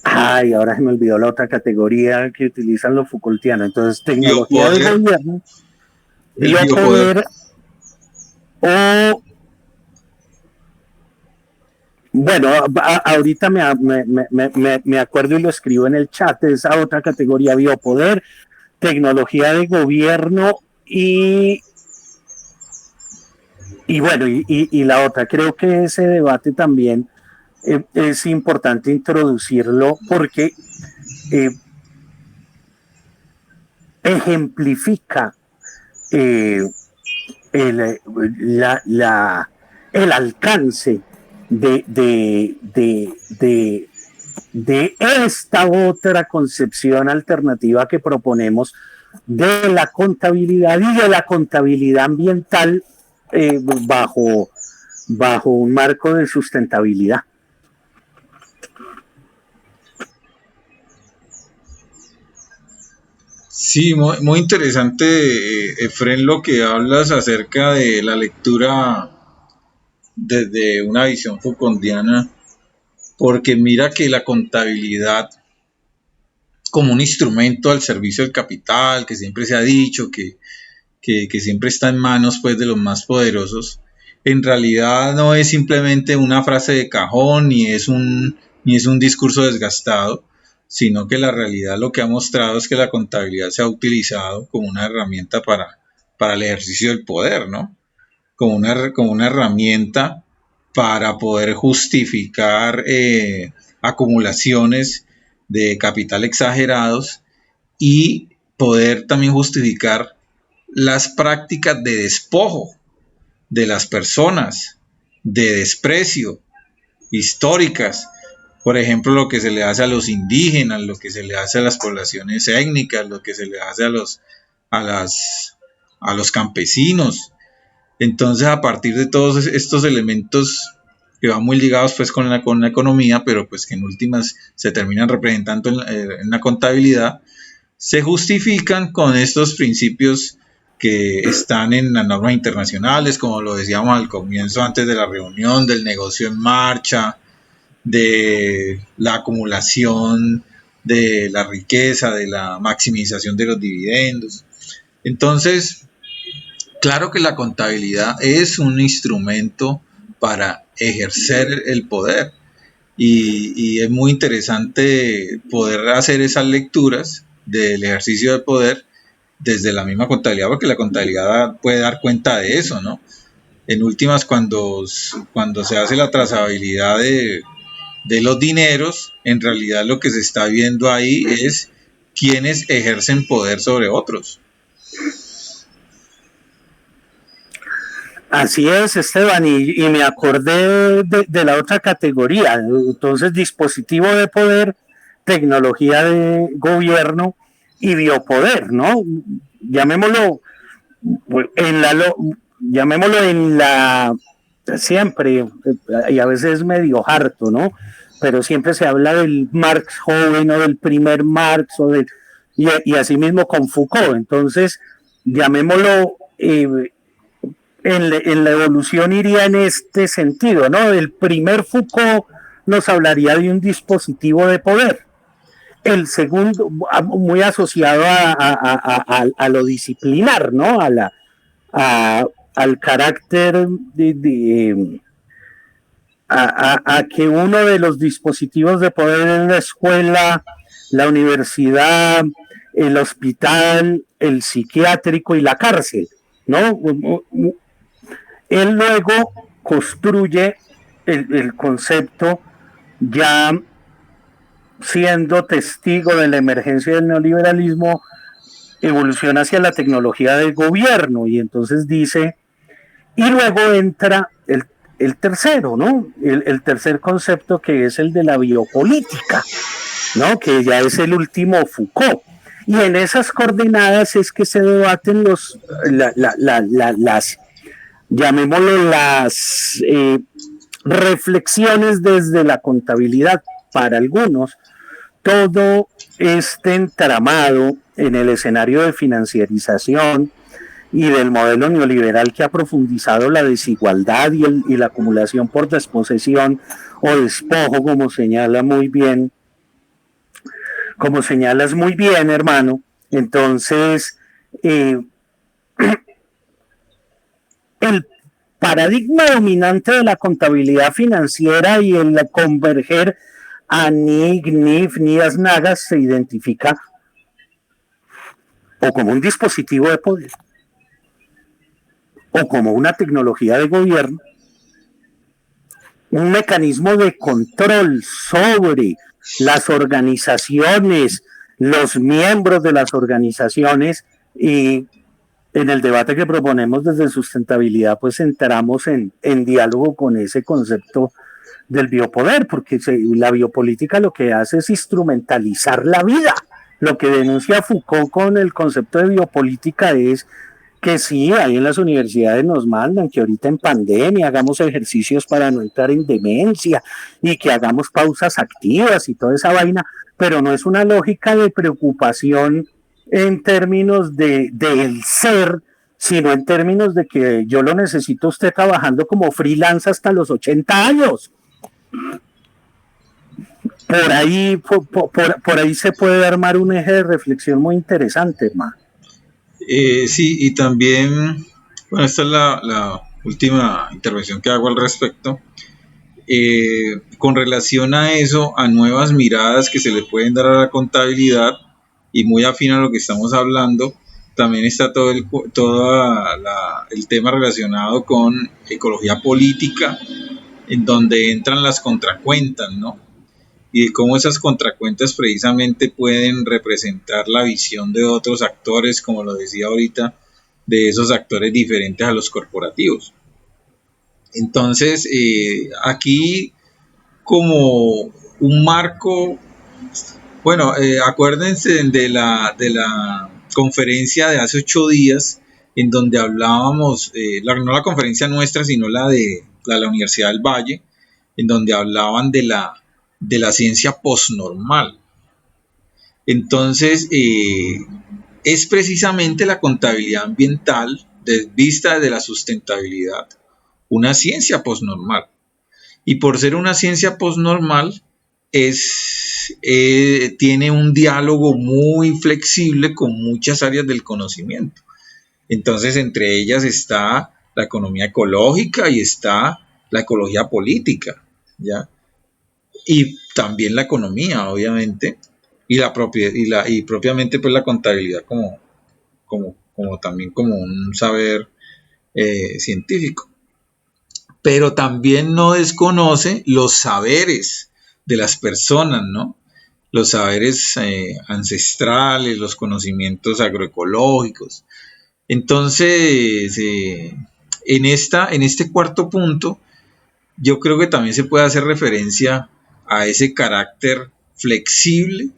ahora se me olvidó la otra categoría que utilizan los Foucaultianos. Entonces, tecnología de gobierno, biopoder o... Bueno, ahorita me acuerdo y lo escribo en el chat, esa otra categoría, biopoder, tecnología de gobierno y bueno, y la otra, creo que ese debate también es importante introducirlo porque ejemplifica el alcance de esta otra concepción alternativa que proponemos de la contabilidad y de la contabilidad ambiental bajo un marco de sustentabilidad. Sí, muy interesante, Efren, lo que hablas acerca de la lectura desde una visión Foucauldiana, porque mira que la contabilidad como un instrumento al servicio del capital, que siempre se ha dicho que siempre está en manos pues de los más poderosos, en realidad no es simplemente una frase de cajón ni es un discurso desgastado, sino que la realidad lo que ha mostrado es que la contabilidad se ha utilizado como una herramienta para el ejercicio del poder, ¿no? Como una herramienta para poder justificar acumulaciones de capital exagerados y poder también justificar las prácticas de despojo de las personas, de desprecio históricas, por ejemplo, lo que se le hace a los indígenas, lo que se le hace a las poblaciones étnicas, lo que se le hace a los campesinos. Entonces, a partir de todos estos elementos que van muy ligados pues con la economía, pero pues que en últimas se terminan representando en la contabilidad, se justifican con estos principios que están en las normas internacionales, como lo decíamos al comienzo antes de la reunión, del negocio en marcha, de la acumulación de la riqueza, de la maximización de los dividendos. Entonces, claro que la contabilidad es un instrumento para ejercer el poder y es muy interesante poder hacer esas lecturas del ejercicio del poder desde la misma contabilidad, porque la contabilidad puede dar cuenta de eso, ¿no? En últimas, cuando se hace la trazabilidad de los dineros, en realidad lo que se está viendo ahí es quienes ejercen poder sobre otros. Así es, Esteban, y me acordé de la otra categoría, entonces dispositivo de poder, tecnología de gobierno y biopoder, ¿no? Llamémoslo en la siempre, y a veces es medio harto, ¿no? Pero siempre se habla del Marx joven o del primer Marx y así mismo con Foucault, entonces llamémoslo en la evolución iría en este sentido, ¿no? El primer Foucault nos hablaría de un dispositivo de poder. El segundo, muy asociado a lo disciplinar, ¿no? Al carácter a que uno de los dispositivos de poder es la escuela, la universidad, el hospital, el psiquiátrico y la cárcel, ¿no? Él luego construye el concepto ya siendo testigo de la emergencia del neoliberalismo, evoluciona hacia la tecnología del gobierno y entonces dice, y luego entra el tercero, ¿no? El tercer concepto que es el de la biopolítica, ¿no? Que ya es el último Foucault. Y en esas coordenadas es que se debaten las llamémoslo las reflexiones desde la contabilidad para algunos, todo este entramado en el escenario de financiarización y del modelo neoliberal que ha profundizado la desigualdad y la acumulación por desposesión o despojo, como señalas muy bien, hermano. Entonces, el paradigma dominante de la contabilidad financiera y el converger a NIC, NIF, NIAS, NAGAS se identifica o como un dispositivo de poder o como una tecnología de gobierno, un mecanismo de control sobre las organizaciones, los miembros de las organizaciones, y en el debate que proponemos desde sustentabilidad pues entramos en diálogo con ese concepto del biopoder, porque la biopolítica lo que hace es instrumentalizar la vida, Lo que denuncia Foucault con el concepto de biopolítica es que sí, ahí en las universidades nos mandan que ahorita en pandemia hagamos ejercicios para no entrar en demencia y que hagamos pausas activas y toda esa vaina, pero no es una lógica de preocupación en términos del ser, sino en términos de que yo lo necesito usted trabajando como freelance hasta los 80 años. Por ahí se puede armar un eje de reflexión muy interesante, hermano. Sí, y también, bueno, esta es la última intervención que hago al respecto. Con relación a eso, a nuevas miradas que se le pueden dar a la contabilidad, y muy afín a lo que estamos hablando, también está todo el tema relacionado con ecología política, en donde entran las contracuentas, ¿no? Y de cómo esas contracuentas precisamente pueden representar la visión de otros actores, como lo decía ahorita, de esos actores diferentes a los corporativos. Entonces, aquí como un marco, bueno, acuérdense de la conferencia de hace 8 días, en donde hablábamos, no la conferencia nuestra, sino la de la Universidad del Valle, en donde hablaban de la ciencia posnormal. Entonces, es precisamente la contabilidad ambiental, vista desde la sustentabilidad, una ciencia posnormal. Y por ser una ciencia posnormal, tiene un diálogo muy flexible con muchas áreas del conocimiento. Entonces, entre ellas está la economía ecológica y está la ecología política, ¿ya? Y también la economía, obviamente, y propiamente pues la contabilidad como también como un saber científico. Pero también no desconoce los saberes de las personas, ¿no? Los saberes ancestrales, los conocimientos agroecológicos. Entonces, en este cuarto punto, yo creo que también se puede hacer referencia a ese carácter flexible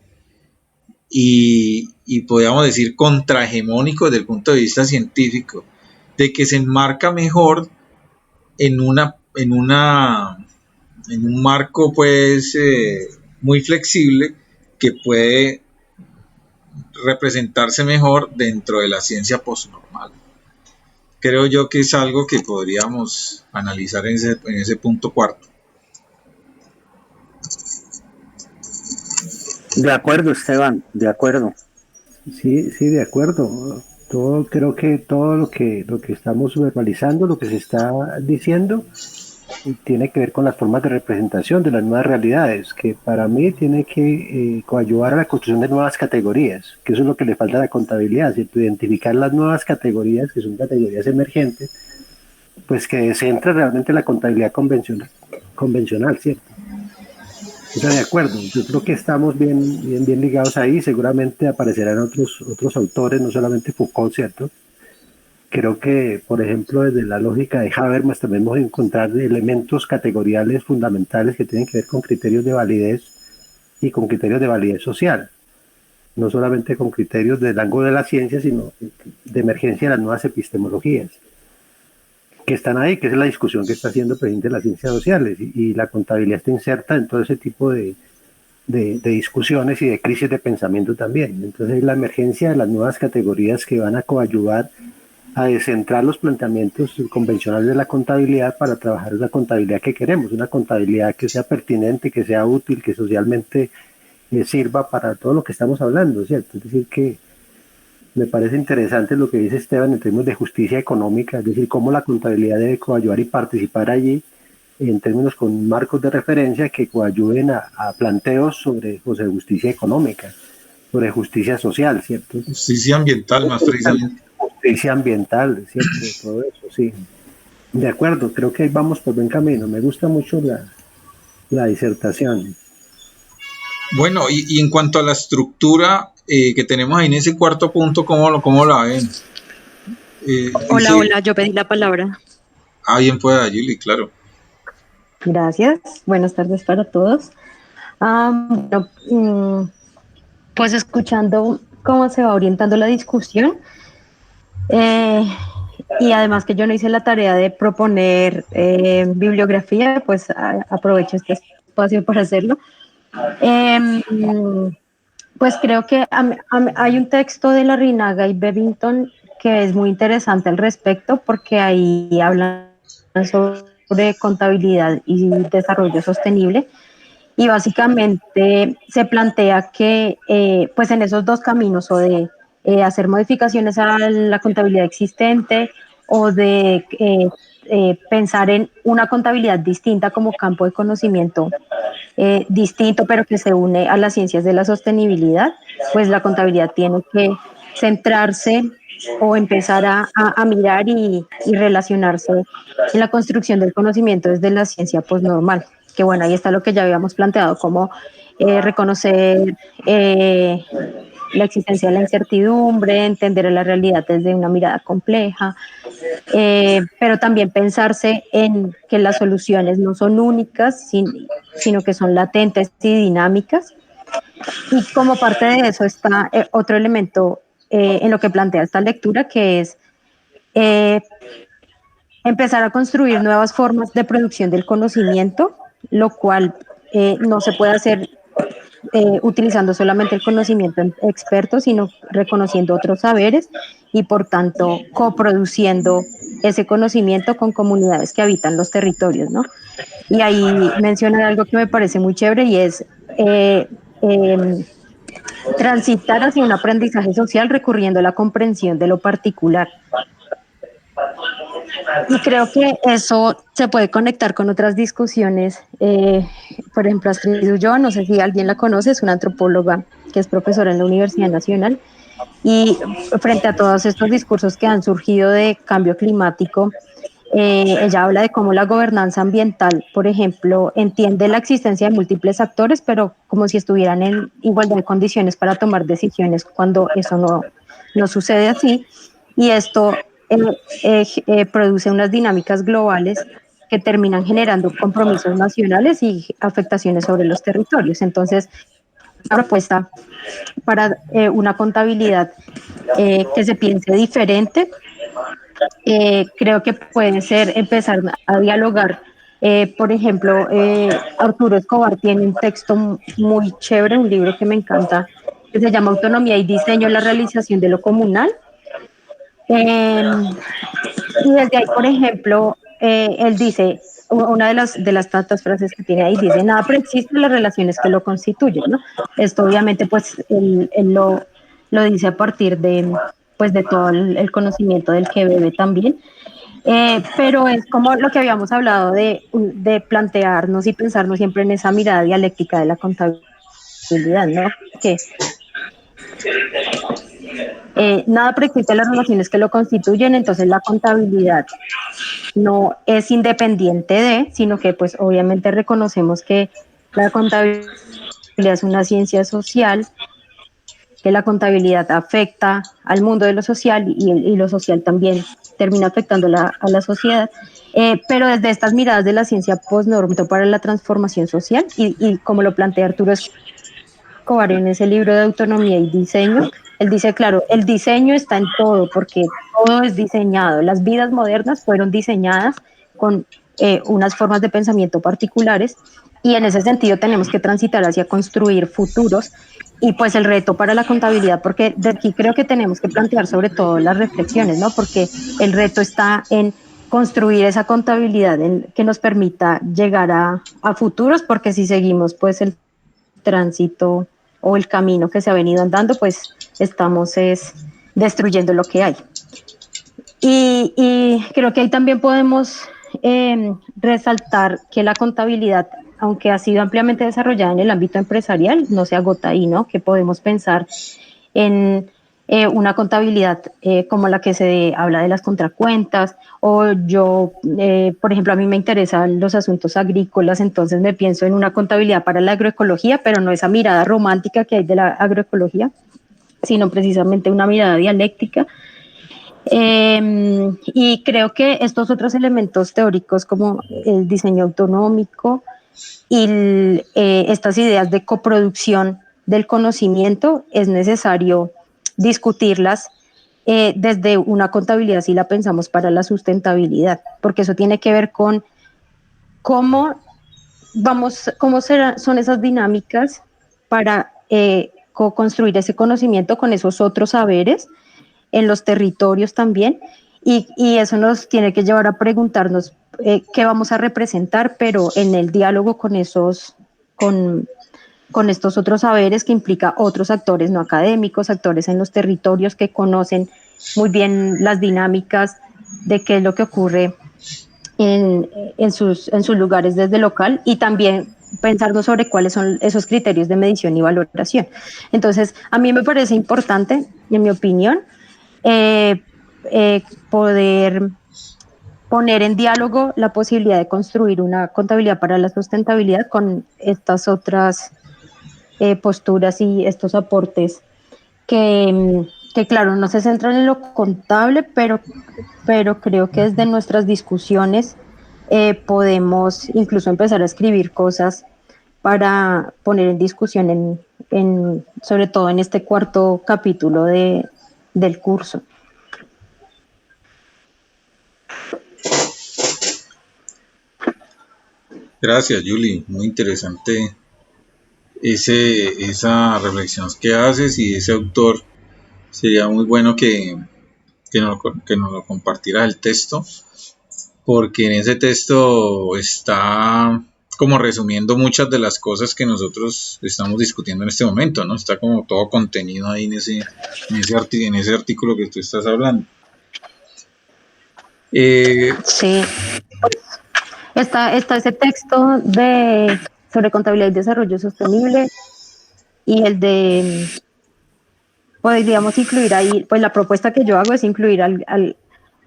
y podríamos decir contrahegemónico desde el punto de vista científico, de que se enmarca mejor en un marco pues muy flexible, que puede representarse mejor dentro de la ciencia postnormal. Creo yo que es algo que podríamos analizar en ese punto cuarto. De acuerdo, Esteban, de acuerdo. Sí, sí, de acuerdo. Creo que todo lo que estamos verbalizando, lo que se está diciendo, tiene que ver con las formas de representación de las nuevas realidades, que para mí tiene que coadyuvar a la construcción de nuevas categorías, que eso es lo que le falta a la contabilidad, ¿cierto? Identificar las nuevas categorías, que son categorías emergentes, pues que se centra realmente en la contabilidad convencional, ¿cierto? Estoy de acuerdo, yo creo que estamos bien ligados ahí, seguramente aparecerán otros autores, no solamente Foucault, ¿cierto? Creo que, por ejemplo, desde la lógica de Habermas también vamos a encontrar elementos categoriales fundamentales que tienen que ver con criterios de validez y con criterios de validez social. No solamente con criterios del ángulo de la ciencia, sino de emergencia de las nuevas epistemologías que están ahí, que es la discusión que está haciendo presente las ciencias sociales, y la contabilidad está inserta en todo ese tipo de discusiones y de crisis de pensamiento también. Entonces, la emergencia de las nuevas categorías que van a coadyuvar a descentrar los planteamientos convencionales de la contabilidad para trabajar la contabilidad que queremos, una contabilidad que sea pertinente, que sea útil, que socialmente sirva para todo lo que estamos hablando, ¿cierto? Es decir, que me parece interesante lo que dice Esteban en términos de justicia económica, es decir, cómo la contabilidad debe coadyuvar y participar allí en términos con marcos de referencia que coadyuven a planteos sobre justicia económica, sobre justicia social, ¿cierto? Justicia ambiental más precisamente. Justicia ambiental, ¿cierto? Todo eso, sí. De acuerdo, creo que ahí vamos por buen camino. Me gusta mucho la disertación. Bueno, y en cuanto a la estructura que tenemos ahí en ese cuarto punto, ¿cómo la ven? Hola, yo pedí la palabra. Bien pueda, Julie, claro. Gracias, buenas tardes para todos. Pues escuchando cómo se va orientando la discusión, y además que yo no hice la tarea de proponer bibliografía, pues aprovecho este espacio para hacerlo. Pues creo que hay un texto de Larrinaga y Bevington que es muy interesante al respecto, porque ahí hablan sobre contabilidad y desarrollo sostenible, y básicamente se plantea que pues en esos dos caminos, o de hacer modificaciones a la contabilidad existente, o de pensar en una contabilidad distinta como campo de conocimiento distinto, pero que se une a las ciencias de la sostenibilidad, pues la contabilidad tiene que centrarse o empezar a mirar y relacionarse en la construcción del conocimiento desde la ciencia postnormal. Que bueno, ahí está lo que ya habíamos planteado, como reconocer la existencia de la incertidumbre, entender la realidad desde una mirada compleja, pero también pensarse en que las soluciones no son únicas, sino que son latentes y dinámicas. Y como parte de eso está otro elemento en lo que plantea esta lectura, que es empezar a construir nuevas formas de producción del conocimiento, lo cual no se puede hacer utilizando solamente el conocimiento experto, sino reconociendo otros saberes y por tanto coproduciendo ese conocimiento con comunidades que habitan los territorios, ¿no? Y ahí mencionan algo que me parece muy chévere, y es transitar hacia un aprendizaje social recurriendo a la comprensión de lo particular. Y creo que eso se puede conectar con otras discusiones. Por ejemplo, Astrid Ulloa, no sé si alguien la conoce, es una antropóloga que es profesora en la Universidad Nacional, y frente a todos estos discursos que han surgido de cambio climático, ella habla de cómo la gobernanza ambiental, por ejemplo, entiende la existencia de múltiples actores, pero como si estuvieran en igualdad de condiciones para tomar decisiones, cuando eso no sucede así. Y esto produce unas dinámicas globales que terminan generando compromisos nacionales y afectaciones sobre los territorios. Entonces, la propuesta para una contabilidad que se piense diferente, creo que puede ser empezar a dialogar. Por ejemplo, Arturo Escobar tiene un texto muy chévere, un libro que me encanta, que se llama Autonomía y Diseño, la realización de lo comunal. Y desde ahí, por ejemplo, él dice, una de las tantas frases que tiene ahí, dice: nada preexiste, las relaciones que lo constituyen, ¿no? Esto obviamente pues él lo dice a partir de, pues, de todo el conocimiento del que bebe también. Pero es como lo que habíamos hablado de plantearnos y pensarnos siempre en esa mirada dialéctica de la contabilidad, ¿no? Que nada preexiste, las relaciones que lo constituyen, entonces la contabilidad no es independiente de, sino que pues obviamente reconocemos que la contabilidad es una ciencia social, que la contabilidad afecta al mundo de lo social, y lo social también termina afectando a la sociedad, pero desde estas miradas de la ciencia postnormal para la transformación social, y como lo plantea Arturo Escobar en ese libro de Autonomía y Diseño, él dice, claro, el diseño está en todo, porque todo es diseñado. Las vidas modernas fueron diseñadas con unas formas de pensamiento particulares, y en ese sentido tenemos que transitar hacia construir futuros. Y pues el reto para la contabilidad, porque de aquí creo que tenemos que plantear sobre todo las reflexiones, ¿no? Porque el reto está en construir esa contabilidad que nos permita llegar a futuros, porque si seguimos pues el tránsito o el camino que se ha venido andando, pues estamos destruyendo lo que hay. Y creo que ahí también podemos resaltar que la contabilidad, aunque ha sido ampliamente desarrollada en el ámbito empresarial, no se agota ahí, ¿no? Que podemos pensar en una contabilidad como la que se habla de las contracuentas, o yo, por ejemplo, a mí me interesan los asuntos agrícolas, entonces me pienso en una contabilidad para la agroecología, pero no esa mirada romántica que hay de la agroecología, sino precisamente una mirada dialéctica. Y creo que estos otros elementos teóricos, como el diseño autonómico y estas ideas de coproducción del conocimiento es necesario discutirlas desde una contabilidad, si la pensamos para la sustentabilidad, porque eso tiene que ver con cómo son esas dinámicas para co-construir ese conocimiento con esos otros saberes en los territorios también, y eso nos tiene que llevar a preguntarnos qué vamos a representar, pero en el diálogo con estos otros saberes que implica otros actores no académicos, actores en los territorios que conocen muy bien las dinámicas de qué es lo que ocurre en sus lugares desde local, y también pensarnos sobre cuáles son esos criterios de medición y valoración. Entonces, a mí me parece importante, en mi opinión, poder poner en diálogo la posibilidad de construir una contabilidad para la sustentabilidad con estas otras posturas y estos aportes que claro, no se centran en lo contable, pero creo que desde nuestras discusiones podemos incluso empezar a escribir cosas para poner en discusión sobre todo en este cuarto capítulo del curso. Gracias, Julie. Muy interesante esa reflexión que haces, y ese autor. Sería muy bueno que nos lo compartiera el texto, porque en ese texto está como resumiendo muchas de las cosas que nosotros estamos discutiendo en este momento, ¿no? Está como todo contenido ahí en ese artículo que tú estás hablando. Sí, está ese texto sobre contabilidad y desarrollo sostenible, y el de, podríamos incluir ahí, pues la propuesta que yo hago es incluir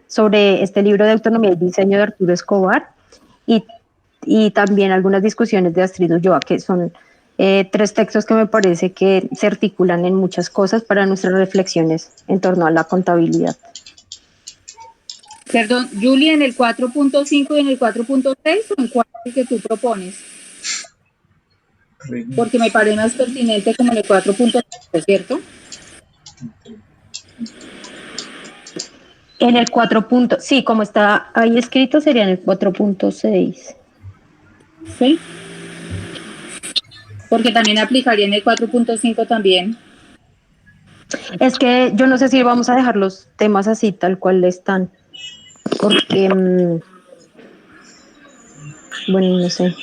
sobre este libro de autonomía y diseño de Arturo Escobar, y también algunas discusiones de Astrid Ulloa, que son 3 textos que me parece que se articulan en muchas cosas para nuestras reflexiones en torno a la contabilidad. Perdón, Julie, ¿en el 4.5 y en el 4.6 o en cuál es el que tú propones? Porque me parece más pertinente como en el 4.5, ¿cierto? En el 4. Sí, como está ahí escrito, sería en el 4.6. Sí. Porque también aplicaría en el 4.5 también. Es que yo no sé si vamos a dejar los temas así, tal cual están. Porque, bueno, no sé.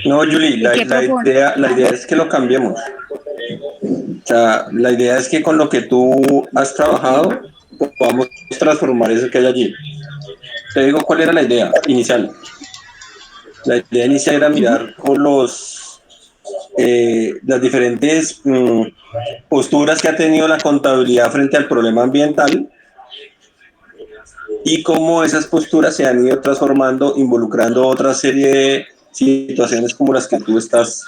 No, Julie, la idea es que lo cambiemos. O sea, la idea es que con lo que tú has trabajado podamos transformar eso que hay allí. Te digo cuál era la idea inicial. La idea inicial era mirar con las diferentes posturas que ha tenido la contabilidad frente al problema ambiental, y cómo esas posturas se han ido transformando, involucrando otra serie de situaciones como las que tú estás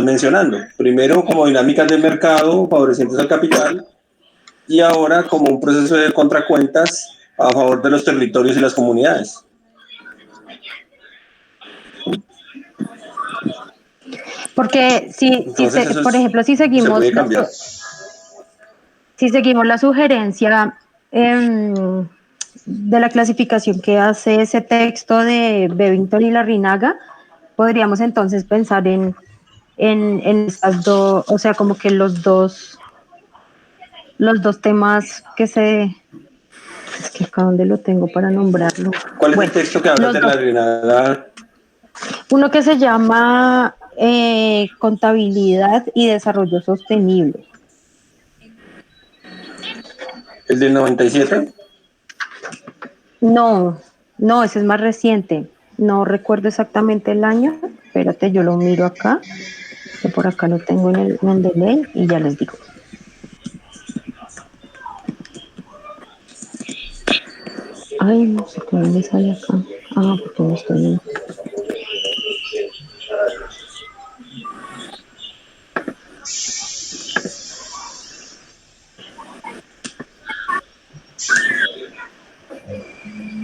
mencionando. Primero como dinámicas de mercado favorecientes al capital, y ahora como un proceso de contracuentas a favor de los territorios y las comunidades. Porque por ejemplo, si seguimos la sugerencia de la clasificación que hace ese texto de Bevington y Larrinaga, podríamos entonces pensar en esas dos, o sea, como que los dos temas es que acá donde lo tengo para nombrarlo. ¿Cuál es el texto que habla de Larrinaga? Uno que se llama Contabilidad y Desarrollo Sostenible. ¿El del 97? No, ese es más reciente. No recuerdo exactamente el año. Espérate, yo lo miro acá. Que por acá lo tengo en el Mendeley y ya les digo. Ay, no sé cómo me sale acá. Ah, porque no estoy bien.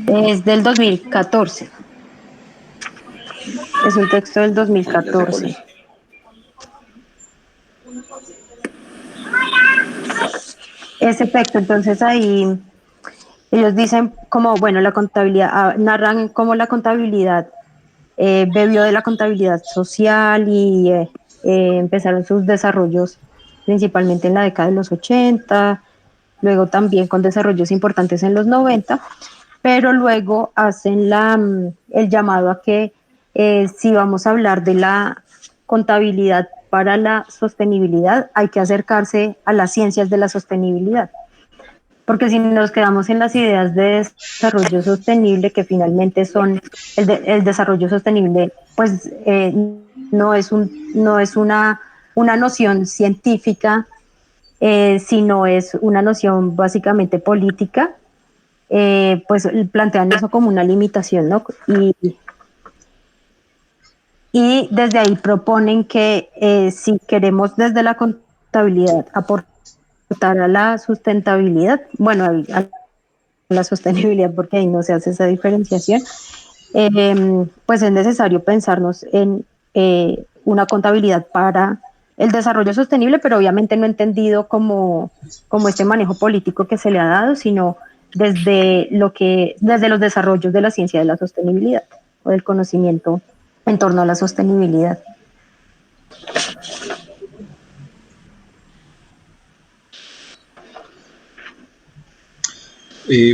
Es del 2014. Es un texto del 2014. Ese texto, entonces ahí ellos dicen como, bueno, la contabilidad, narran cómo la contabilidad bebió de la contabilidad social y empezaron sus desarrollos principalmente en la década de los 80, luego también con desarrollos importantes en los 90, pero luego hacen el llamado a que si vamos a hablar de la contabilidad para la sostenibilidad, hay que acercarse a las ciencias de la sostenibilidad. Porque si nos quedamos en las ideas de desarrollo sostenible, que finalmente son el desarrollo sostenible, pues no es una noción científica, sino es una noción básicamente política, pues plantean eso como una limitación, ¿no? Y desde ahí proponen que si queremos desde la contabilidad aportar a la sustentabilidad, bueno, a la sostenibilidad, porque ahí no se hace esa diferenciación, pues es necesario pensarnos en una contabilidad para el desarrollo sostenible, pero obviamente no entendido como este manejo político que se le ha dado, sino desde los desarrollos de la ciencia de la sostenibilidad o del conocimiento en torno a la sostenibilidad.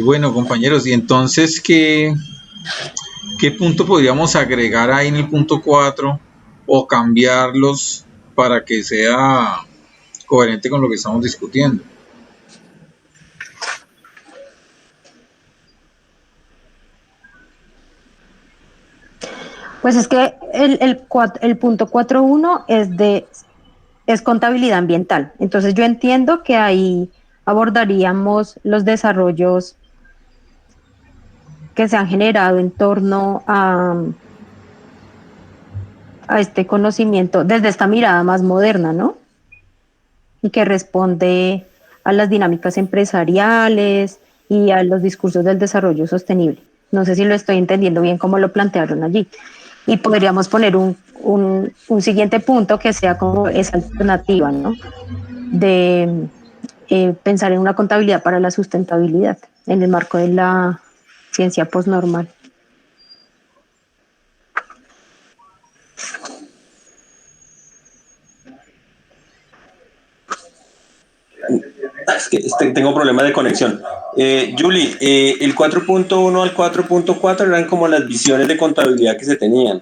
Bueno, compañeros, y entonces, ¿qué punto podríamos agregar ahí en el punto 4 o cambiarlos para que sea coherente con lo que estamos discutiendo? Pues es que el punto 4.1 es contabilidad ambiental. Entonces yo entiendo que ahí abordaríamos los desarrollos que se han generado en torno a este conocimiento desde esta mirada más moderna, ¿no? Y que responde a las dinámicas empresariales y a los discursos del desarrollo sostenible. No sé si lo estoy entendiendo bien cómo lo plantearon allí. Y podríamos poner un siguiente punto que sea como esa alternativa, ¿no? De pensar en una contabilidad para la sustentabilidad en el marco de la ciencia postnormal. Es que tengo problemas de conexión. Julie, el 4.1 al 4.4 eran como las visiones de contabilidad que se tenían.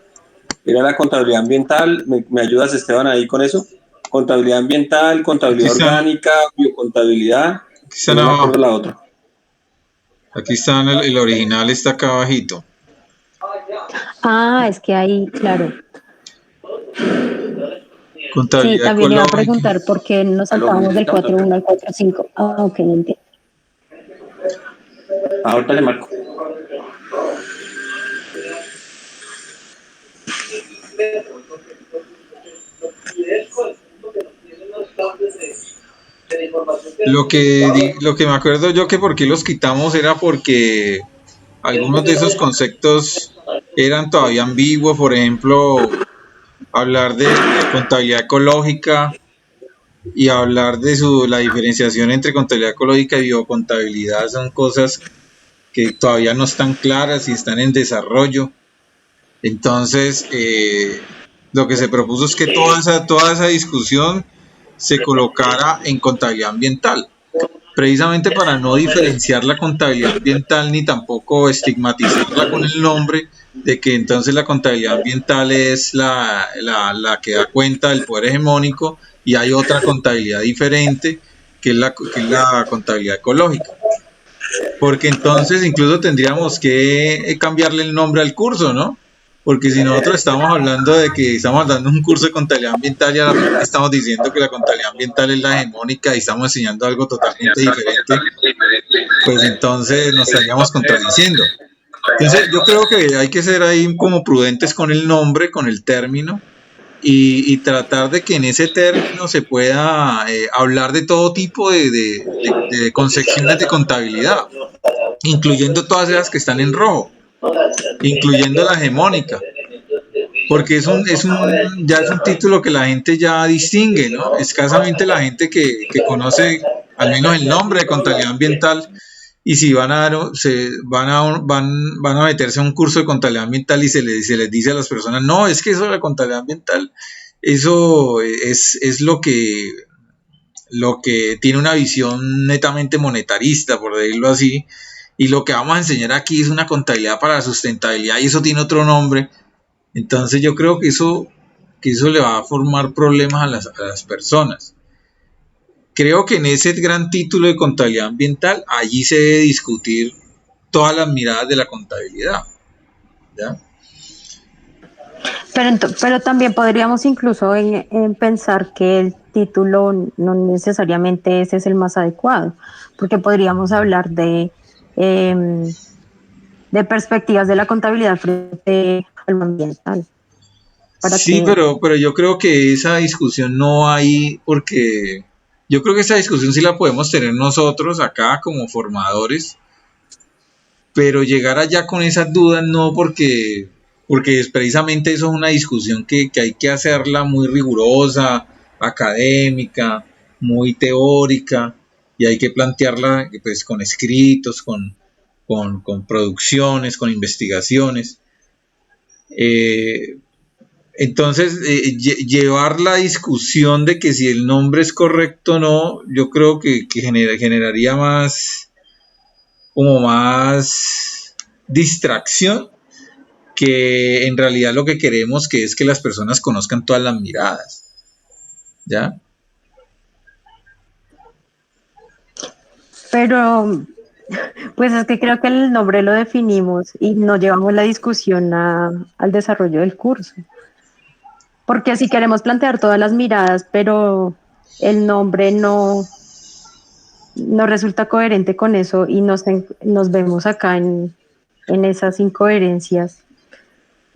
Era la contabilidad ambiental, ¿me ayudas, Esteban, ahí con eso? Contabilidad ambiental, contabilidad orgánica, biocontabilidad. Aquí no me acuerdo la otra. Aquí está, el original está acá abajito. Ah, es que ahí, claro. Contabilidad sí, también iba a ecológica. preguntar por qué nos saltamos del 4.1 al 4.5. Ah, ok, entiendo. Ahorita le marco. Lo que me acuerdo yo que por qué los quitamos era porque algunos de esos conceptos eran todavía ambiguos. Por ejemplo, hablar de contabilidad ecológica y hablar de la diferenciación entre contabilidad ecológica y biocontabilidad son cosas que todavía no están claras y están en desarrollo. Entonces, lo que se propuso es que toda esa discusión se colocara en contabilidad ambiental, precisamente para no diferenciar la contabilidad ambiental ni tampoco estigmatizarla con el nombre de que entonces la contabilidad ambiental es la que da cuenta del poder hegemónico y hay otra contabilidad diferente que es la contabilidad ecológica. Porque entonces incluso tendríamos que cambiarle el nombre al curso, ¿no? Porque si nosotros estamos hablando de que estamos dando un curso de contabilidad ambiental y a la vez estamos diciendo que la contabilidad ambiental es la hegemónica y estamos enseñando algo totalmente diferente, pues entonces nos estaríamos contradiciendo. Entonces yo creo que hay que ser ahí como prudentes con el nombre, con el término, y tratar de que en ese término se pueda hablar de todo tipo de concepciones de contabilidad, incluyendo todas esas que están en rojo, incluyendo la hegemónica. porque ya es un título que la gente ya distingue, ¿no? Escasamente la gente que conoce al menos el nombre de contabilidad ambiental, y si van a van a meterse a un curso de contabilidad ambiental y se les dice a las personas, no, es que eso de la contabilidad ambiental, eso es lo que tiene una visión netamente monetarista, por decirlo así, y lo que vamos a enseñar aquí es una contabilidad para la sustentabilidad y eso tiene otro nombre. Entonces yo creo que eso le va a formar problemas a las personas. Creo que en ese gran título de contabilidad ambiental, allí se debe discutir todas las miradas de la contabilidad, ¿ya? Pero también podríamos incluso en pensar que el título no necesariamente ese es el más adecuado, porque podríamos hablar de perspectivas de la contabilidad frente al ambiental. Sí, pero yo creo que esa discusión no hay, porque yo creo que esa discusión sí la podemos tener nosotros acá como formadores, pero llegar allá con esas dudas no, porque precisamente eso es una discusión que hay que hacerla muy rigurosa, académica, muy teórica, y hay que plantearla pues con escritos, con producciones, con investigaciones. Entonces, llevar la discusión de que si el nombre es correcto o no, yo creo que generaría más distracción, que en realidad lo que queremos que es que las personas conozcan todas las miradas, ¿ya? Pero, pues es que creo que el nombre lo definimos y no llevamos la discusión al desarrollo del curso. Porque si queremos plantear todas las miradas, pero el nombre no resulta coherente con eso y nos vemos acá en esas incoherencias,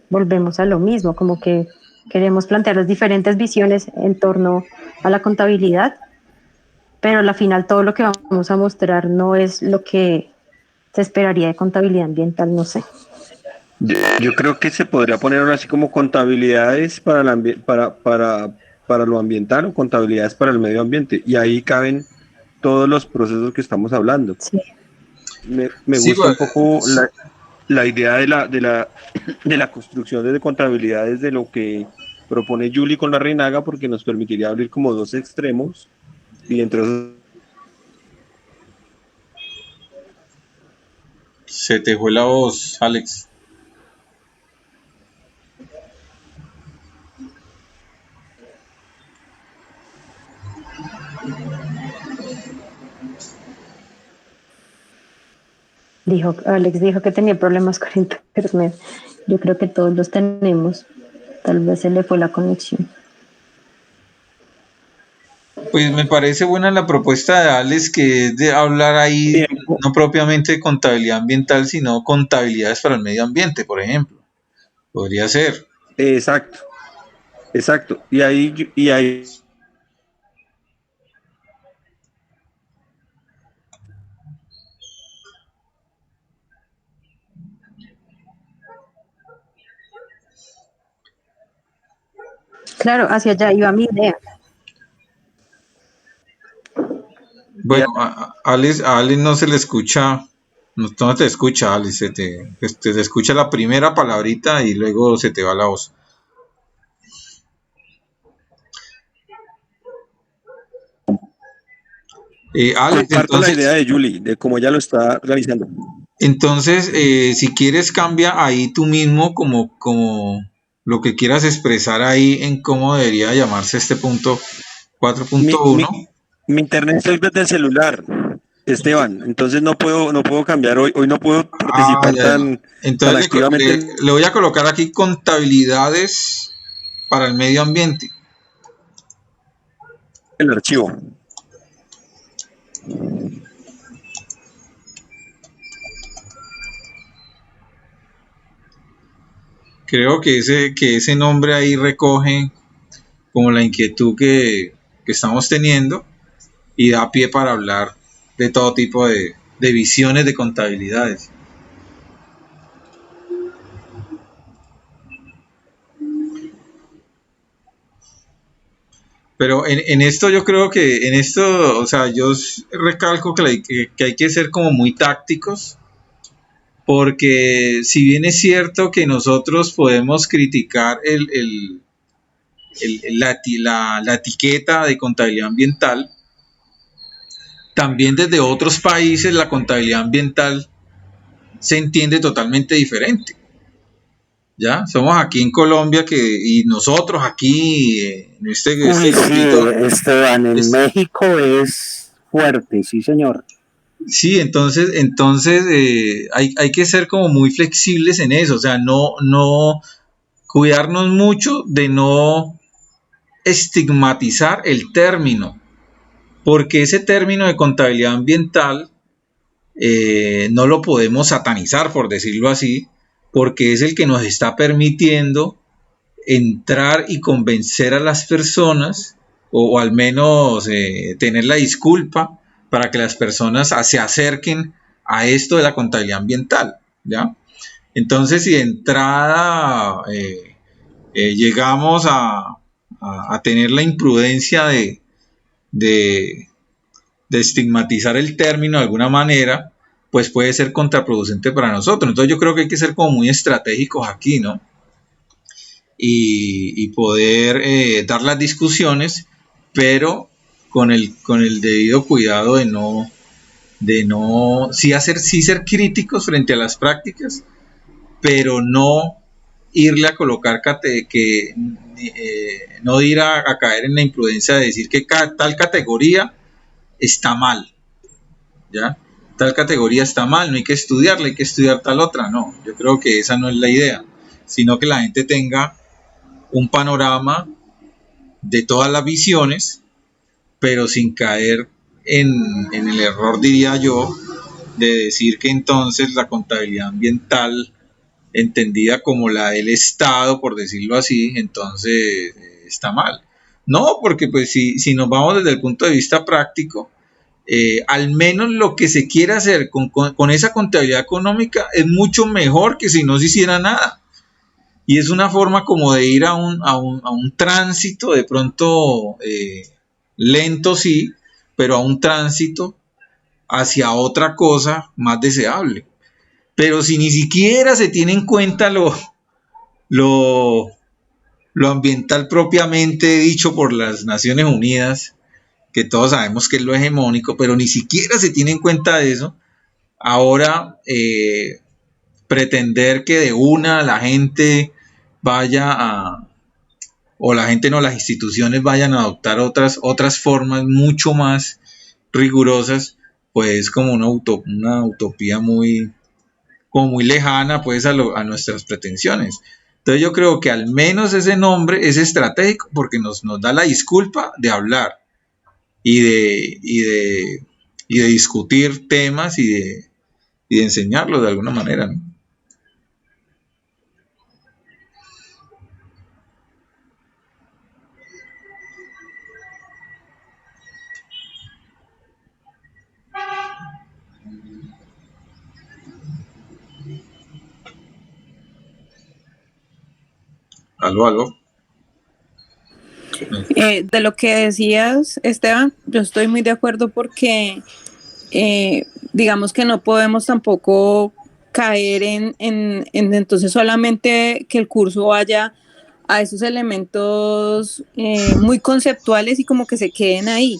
volvemos a lo mismo, como que queremos plantear las diferentes visiones en torno a la contabilidad, pero al final todo lo que vamos a mostrar no es lo que se esperaría de contabilidad ambiental, no sé. Yo creo que se podría poner ahora así como contabilidades para lo ambiental o contabilidades para el medio ambiente, y ahí caben todos los procesos que estamos hablando. Sí. Me gusta un poco la idea de la construcción de contabilidades de lo que propone Julie con la Reinaga, porque nos permitiría abrir como dos extremos, y entre esos... Se te fue la voz, Alex. Alex dijo que tenía problemas con internet. Yo creo que todos los tenemos. Tal vez se le fue la conexión. Pues me parece buena la propuesta de Alex, que es de hablar ahí no propiamente de contabilidad ambiental, sino contabilidades para el medio ambiente, por ejemplo. Podría ser. Exacto. Y ahí Claro, hacia allá iba mi idea. Bueno, a Alex no se le escucha, no te escucha, Alex, se te escucha la primera palabrita y luego se te va la voz. Alex, comparto la idea de Julie, de cómo ella lo está realizando. Entonces, si quieres, cambia ahí tú mismo como lo que quieras expresar ahí en cómo debería llamarse este punto 4.1. Mi internet es desde el celular, Esteban, entonces no puedo cambiar hoy no puedo participar tan activamente. Le voy a colocar aquí contabilidades para el medio ambiente. El archivo. Creo que ese nombre ahí recoge como la inquietud que estamos teniendo y da pie para hablar de todo tipo de visiones de contabilidades. Pero en esto yo creo que, en esto, o sea, yo recalco que hay que ser como muy tácticos, porque si bien es cierto que nosotros podemos criticar la etiqueta de contabilidad ambiental, también desde otros países la contabilidad ambiental se entiende totalmente diferente. ¿Ya? Somos aquí en Colombia y nosotros aquí en este Uy, grupito. Sí, Esteban, en México es fuerte, sí, señor. Sí, entonces hay que ser como muy flexibles en eso, o sea, no cuidarnos mucho de no estigmatizar el término, porque ese término de contabilidad ambiental no lo podemos satanizar, por decirlo así, porque es el que nos está permitiendo entrar y convencer a las personas, o al menos tener la disculpa para que las personas se acerquen a esto de la contabilidad ambiental, ¿ya? Entonces, si de entrada llegamos a tener la imprudencia de estigmatizar el término de alguna manera, pues puede ser contraproducente para nosotros. Entonces yo creo que hay que ser como muy estratégicos aquí, ¿no? Y poder dar las discusiones, pero con el debido cuidado de no sí ser críticos frente a las prácticas, pero no irle a colocar no ir a caer en la imprudencia de decir que tal categoría está mal, ¿ya? Tal categoría está mal, no hay que estudiarla, hay que estudiar tal otra, no, yo creo que esa no es la idea, sino que la gente tenga un panorama de todas las visiones, pero sin caer en el error, diría yo, de decir que entonces la contabilidad ambiental, entendida como la del Estado, por decirlo así, entonces está mal. No, porque pues si nos vamos desde el punto de vista práctico, al menos lo que se quiera hacer con esa contabilidad económica es mucho mejor que si no se hiciera nada. Y es una forma como de ir a un tránsito, de pronto lento sí, pero a un tránsito hacia otra cosa más deseable. Pero si ni siquiera se tiene en cuenta lo ambiental propiamente dicho por las Naciones Unidas, que todos sabemos que es lo hegemónico, pero ni siquiera se tiene en cuenta eso, ahora pretender que de una la gente o la gente no, las instituciones vayan a adoptar otras formas mucho más rigurosas, pues es como una utopía como muy lejana pues a nuestras pretensiones. Entonces yo creo que al menos ese nombre es estratégico porque nos da la disculpa de hablar y de discutir temas y de enseñarlos de alguna manera, ¿no? Aló. De lo que decías, Esteban, yo estoy muy de acuerdo porque digamos que no podemos tampoco caer en entonces solamente que el curso vaya a esos elementos muy conceptuales y como que se queden ahí.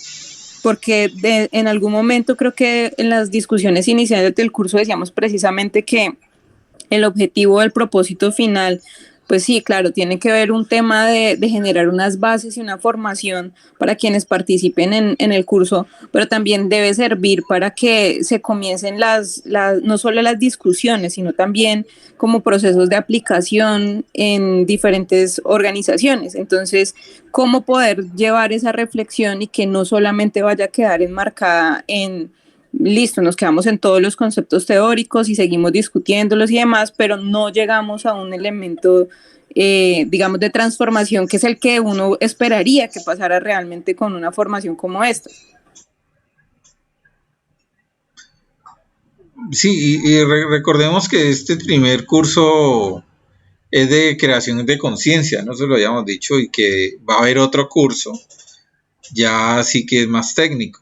Porque en algún momento creo que en las discusiones iniciales del curso decíamos precisamente que el objetivo del propósito final, pues sí, claro, tiene que ver un tema de generar unas bases y una formación para quienes participen en el curso, pero también debe servir para que se comiencen no solo las discusiones, sino también como procesos de aplicación en diferentes organizaciones. Entonces, ¿cómo poder llevar esa reflexión y que no solamente vaya a quedar enmarcada en listo, nos quedamos en todos los conceptos teóricos y seguimos discutiéndolos y demás, pero no llegamos a un elemento, digamos, de transformación que es el que uno esperaría que pasara realmente con una formación como esta? Sí, y recordemos que este primer curso es de creación de conciencia, no se lo habíamos dicho, y que va a haber otro curso ya sí que es más técnico.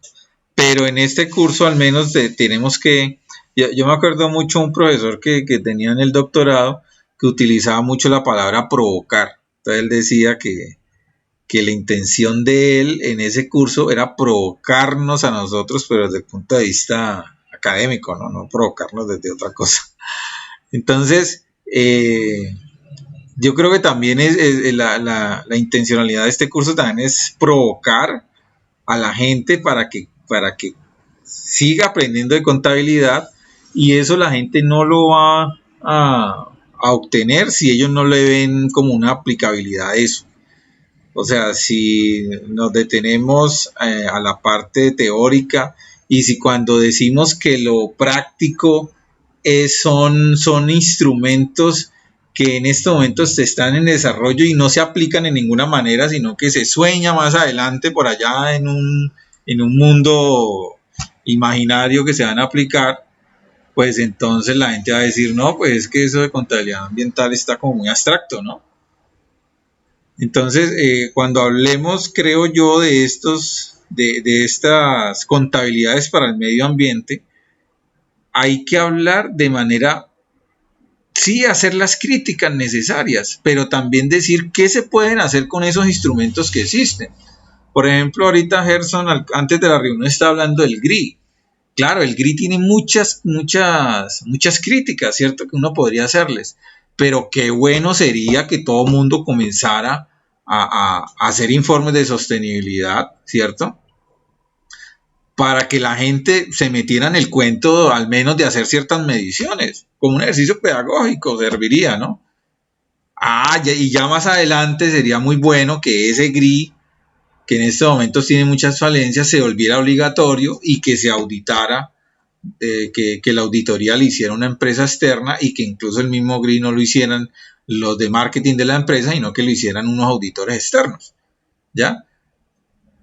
Pero en este curso al menos tenemos que, yo me acuerdo mucho un profesor que tenía en el doctorado que utilizaba mucho la palabra provocar. Entonces él decía que la intención de él en ese curso era provocarnos a nosotros, pero desde el punto de vista académico, no provocarnos desde otra cosa. Entonces, yo creo que también es la intencionalidad de este curso también es provocar a la gente para que siga aprendiendo de contabilidad, y eso la gente no lo va a obtener si ellos no le ven como una aplicabilidad a eso. O sea, si nos detenemos a la parte teórica, y si cuando decimos que lo práctico son instrumentos que en estos momentos están en desarrollo y no se aplican en ninguna manera, sino que se sueña más adelante por allá en un mundo imaginario que se van a aplicar, pues entonces la gente va a decir, no, pues es que eso de contabilidad ambiental está como muy abstracto, ¿no? Entonces, cuando hablemos, creo yo, de estas contabilidades para el medio ambiente, hay que hablar de manera, sí, hacer las críticas necesarias, pero también decir qué se pueden hacer con esos instrumentos que existen. Por ejemplo, ahorita Gerson, antes de la reunión, está hablando del GRI. Claro, el GRI tiene muchas críticas, ¿cierto? Que uno podría hacerles, pero qué bueno sería que todo el mundo comenzara a hacer informes de sostenibilidad, ¿cierto? Para que la gente se metiera en el cuento al menos de hacer ciertas mediciones, como un ejercicio pedagógico serviría, ¿no? Y ya más adelante sería muy bueno que ese GRI, que en estos momentos tiene muchas falencias, se volviera obligatorio y que se auditara, que la auditoría le hiciera una empresa externa, y que incluso el mismo GRI no lo hicieran los de marketing de la empresa, sino que lo hicieran unos auditores externos, ¿ya?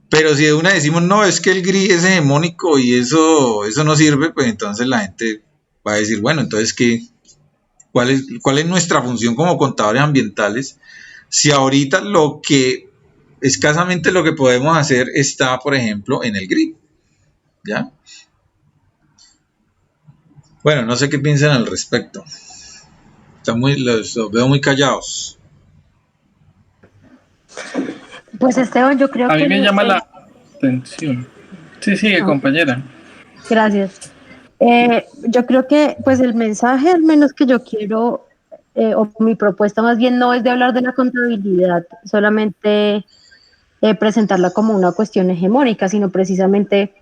Pero si de una decimos, no, es que el GRI es hegemónico y eso no sirve, pues entonces la gente va a decir, bueno, entonces ¿cuál es nuestra función como contadores ambientales? Si ahorita escasamente lo que podemos hacer está, por ejemplo, en el GRI, ¿ya? Bueno, no sé qué piensan al respecto. Los veo muy callados. Pues Esteban, yo creo A que... mí me llama la atención. Sí, sigue, compañera. Gracias. Yo creo que pues el mensaje al menos que yo quiero, o mi propuesta más bien, no es de hablar de la contabilidad, solamente presentarla como una cuestión hegemónica, sino precisamente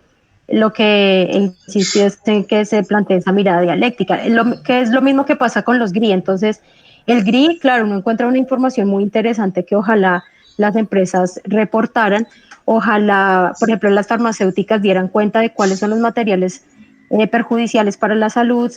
lo que insistió es en que se plantee esa mirada dialéctica, que es lo mismo que pasa con los GRI. Entonces, el GRI, claro, uno encuentra una información muy interesante que ojalá las empresas reportaran, ojalá, por ejemplo, las farmacéuticas dieran cuenta de cuáles son los materiales perjudiciales para la salud,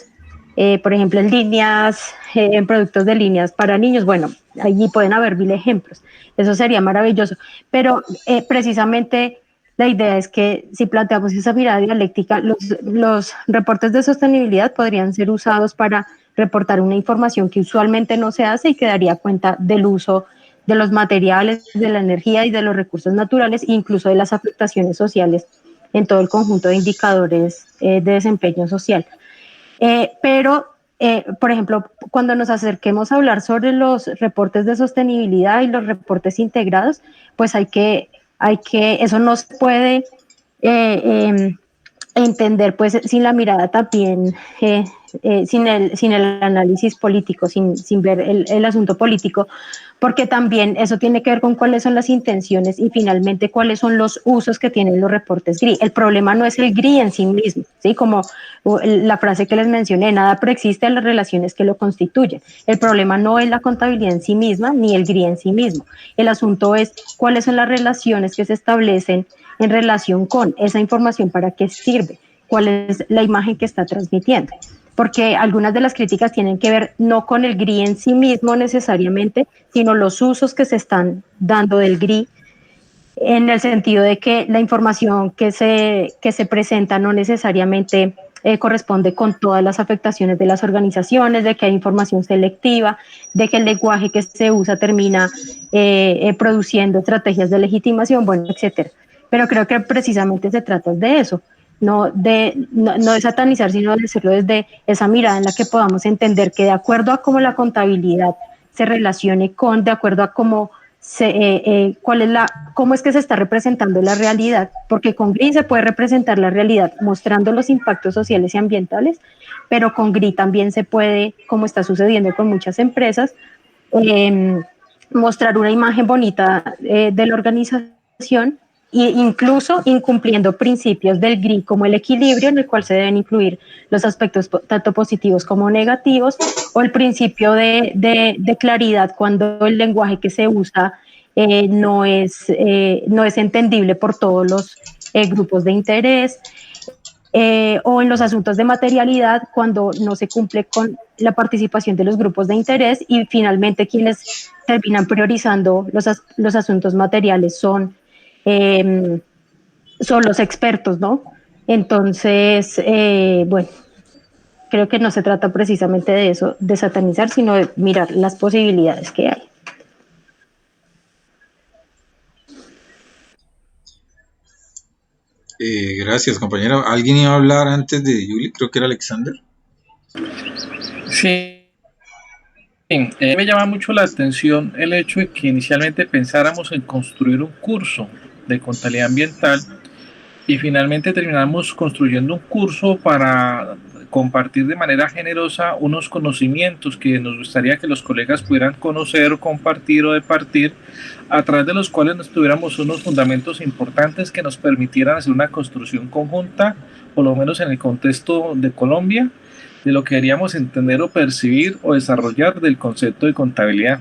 por ejemplo, en líneas, en productos de líneas para niños. Bueno, allí pueden haber mil ejemplos, eso sería maravilloso, pero precisamente la idea es que si planteamos esa mirada dialéctica, los reportes de sostenibilidad podrían ser usados para reportar una información que usualmente no se hace y que daría cuenta del uso de los materiales, de la energía y de los recursos naturales, incluso de las afectaciones sociales en todo el conjunto de indicadores de desempeño social. Por ejemplo, cuando nos acerquemos a hablar sobre los reportes de sostenibilidad y los reportes integrados, pues eso no se puede entender pues sin la mirada también, sin el análisis político, sin ver el asunto político, porque también eso tiene que ver con cuáles son las intenciones y finalmente cuáles son los usos que tienen los reportes GRI. El problema no es el GRI en sí mismo, ¿sí? Como la frase que les mencioné, nada preexiste a las relaciones que lo constituyen. El problema no es la contabilidad en sí misma ni el GRI en sí mismo. El asunto es cuáles son las relaciones que se establecen en relación con esa información, para qué sirve, cuál es la imagen que está transmitiendo. Porque algunas de las críticas tienen que ver no con el GRI en sí mismo necesariamente, sino los usos que se están dando del GRI, en el sentido de que la información que se presenta no necesariamente corresponde con todas las afectaciones de las organizaciones, de que hay información selectiva, de que el lenguaje que se usa termina produciendo estrategias de legitimación, bueno, etcétera. pero creo que precisamente se trata de eso, no de satanizar, sino de decirlo desde esa mirada en la que podamos entender que de acuerdo a cómo la contabilidad se relacione con, de acuerdo a cómo cómo es que se está representando la realidad, porque con GRI se puede representar la realidad mostrando los impactos sociales y ambientales, pero con GRI también se puede, como está sucediendo con muchas empresas, mostrar una imagen bonita de la organización e incluso incumpliendo principios del GRI como el equilibrio, en el cual se deben incluir los aspectos tanto positivos como negativos, o el principio de claridad cuando el lenguaje que se usa no es entendible por todos los grupos de interés, o en los asuntos de materialidad cuando no se cumple con la participación de los grupos de interés, y finalmente quienes terminan priorizando los asuntos materiales son los expertos, ¿no? Entonces, bueno, creo que no se trata precisamente de eso, de satanizar, sino de mirar las posibilidades que hay. Gracias, compañero. ¿Alguien iba a hablar antes de Julie? Creo que era Alexander. Sí. Me llama mucho la atención el hecho de que inicialmente pensáramos en construir un curso de contabilidad ambiental y finalmente terminamos construyendo un curso para compartir de manera generosa unos conocimientos que nos gustaría que los colegas pudieran conocer, compartir o departir, a través de los cuales nos tuviéramos unos fundamentos importantes que nos permitieran hacer una construcción conjunta, por lo menos en el contexto de Colombia, de lo que queríamos entender o percibir o desarrollar del concepto de contabilidad.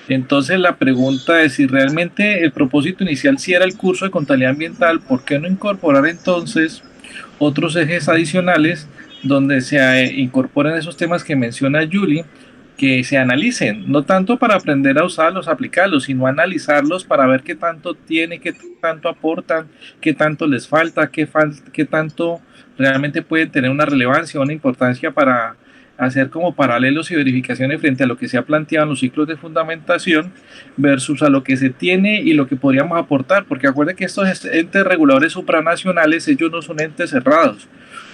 Entonces la pregunta es si realmente el propósito inicial sí era el curso de contabilidad ambiental, ¿por qué no incorporar entonces otros ejes adicionales donde se incorporen esos temas que menciona Julie, que se analicen, no tanto para aprender a usarlos, aplicarlos, sino analizarlos para ver qué tanto tiene, qué tanto aportan, qué tanto les falta, qué tanto realmente pueden tener una relevancia o una importancia para hacer como paralelos y verificaciones frente a lo que se ha planteado en los ciclos de fundamentación versus a lo que se tiene y lo que podríamos aportar, porque acuérdense que estos entes reguladores supranacionales, ellos no son entes cerrados.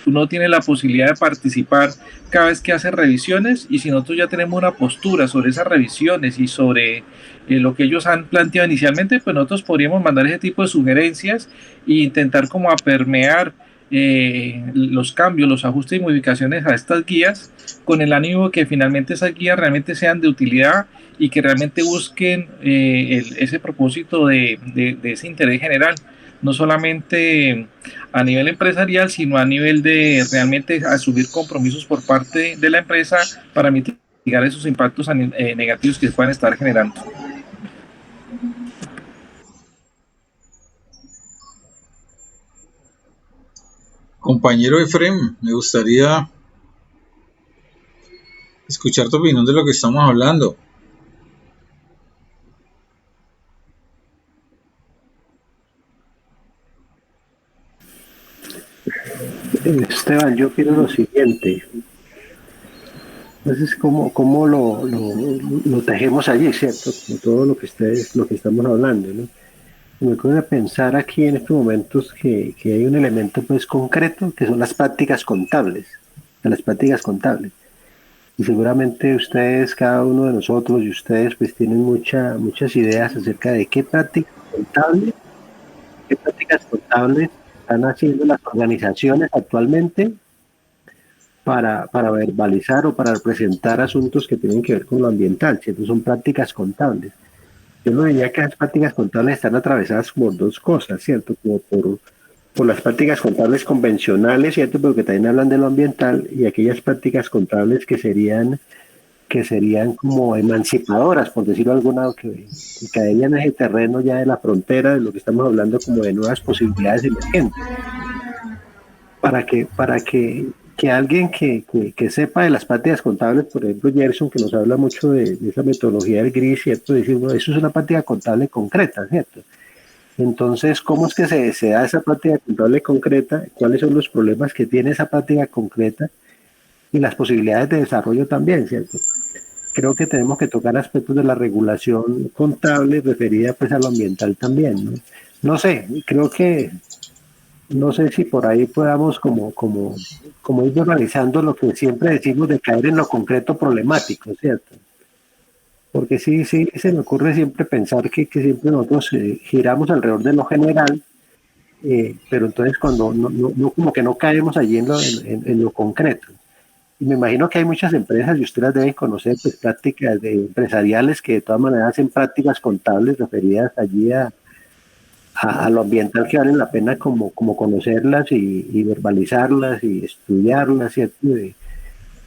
Uno tiene la posibilidad de participar cada vez que hace revisiones, y si nosotros ya tenemos una postura sobre esas revisiones y sobre lo que ellos han planteado inicialmente, pues nosotros podríamos mandar ese tipo de sugerencias e intentar como a permear los cambios, los ajustes y modificaciones a estas guías, con el ánimo de que finalmente esas guías realmente sean de utilidad y que realmente busquen ese propósito de ese interés general, no solamente a nivel empresarial, sino a nivel de realmente asumir compromisos por parte de la empresa para mitigar esos impactos negativos que se puedan estar generando. Compañero Efrem, me gustaría escuchar tu opinión de lo que estamos hablando. Esteban, yo quiero lo siguiente. Entonces, ¿cómo lo tejemos allí, cierto? Como todo lo que estamos hablando, ¿no? Me ocurre pensar aquí en estos momentos que hay un elemento pues concreto, que son las prácticas contables, y seguramente ustedes, cada uno de nosotros y ustedes pues tienen muchas ideas acerca de qué prácticas contables están haciendo las organizaciones actualmente para verbalizar o para representar asuntos que tienen que ver con lo ambiental, ¿cierto? Son prácticas contables. Yo no diría que las prácticas contables están atravesadas por dos cosas, ¿cierto? Como por las prácticas contables convencionales, ¿cierto? Pero que también hablan de lo ambiental, y aquellas prácticas contables que serían como emancipadoras, por decirlo de algún lado, que caerían en ese terreno ya de la frontera de lo que estamos hablando, como de nuevas posibilidades emergentes. Para que alguien que sepa de las prácticas contables, por ejemplo Gerson, que nos habla mucho de esa metodología del GRI, ¿cierto? Decir, bueno, eso es una práctica contable concreta, ¿cierto? Entonces, ¿cómo es que se da esa práctica contable concreta? ¿Cuáles son los problemas que tiene esa práctica concreta? Y las posibilidades de desarrollo también, ¿cierto? Creo que tenemos que tocar aspectos de la regulación contable referida pues a lo ambiental también, ¿no? no sé, creo que, no sé si por ahí podamos como ir organizando lo que siempre decimos de caer en lo concreto problemático, ¿cierto? Porque sí, se me ocurre siempre pensar que siempre nosotros giramos alrededor de lo general, pero entonces cuando no como que no caemos allí en lo concreto. Y me imagino que hay muchas empresas, y ustedes las deben conocer, pues prácticas empresariales que de todas maneras hacen prácticas contables referidas allí a lo ambiental que valen la pena como conocerlas y verbalizarlas y estudiarlas, ¿cierto?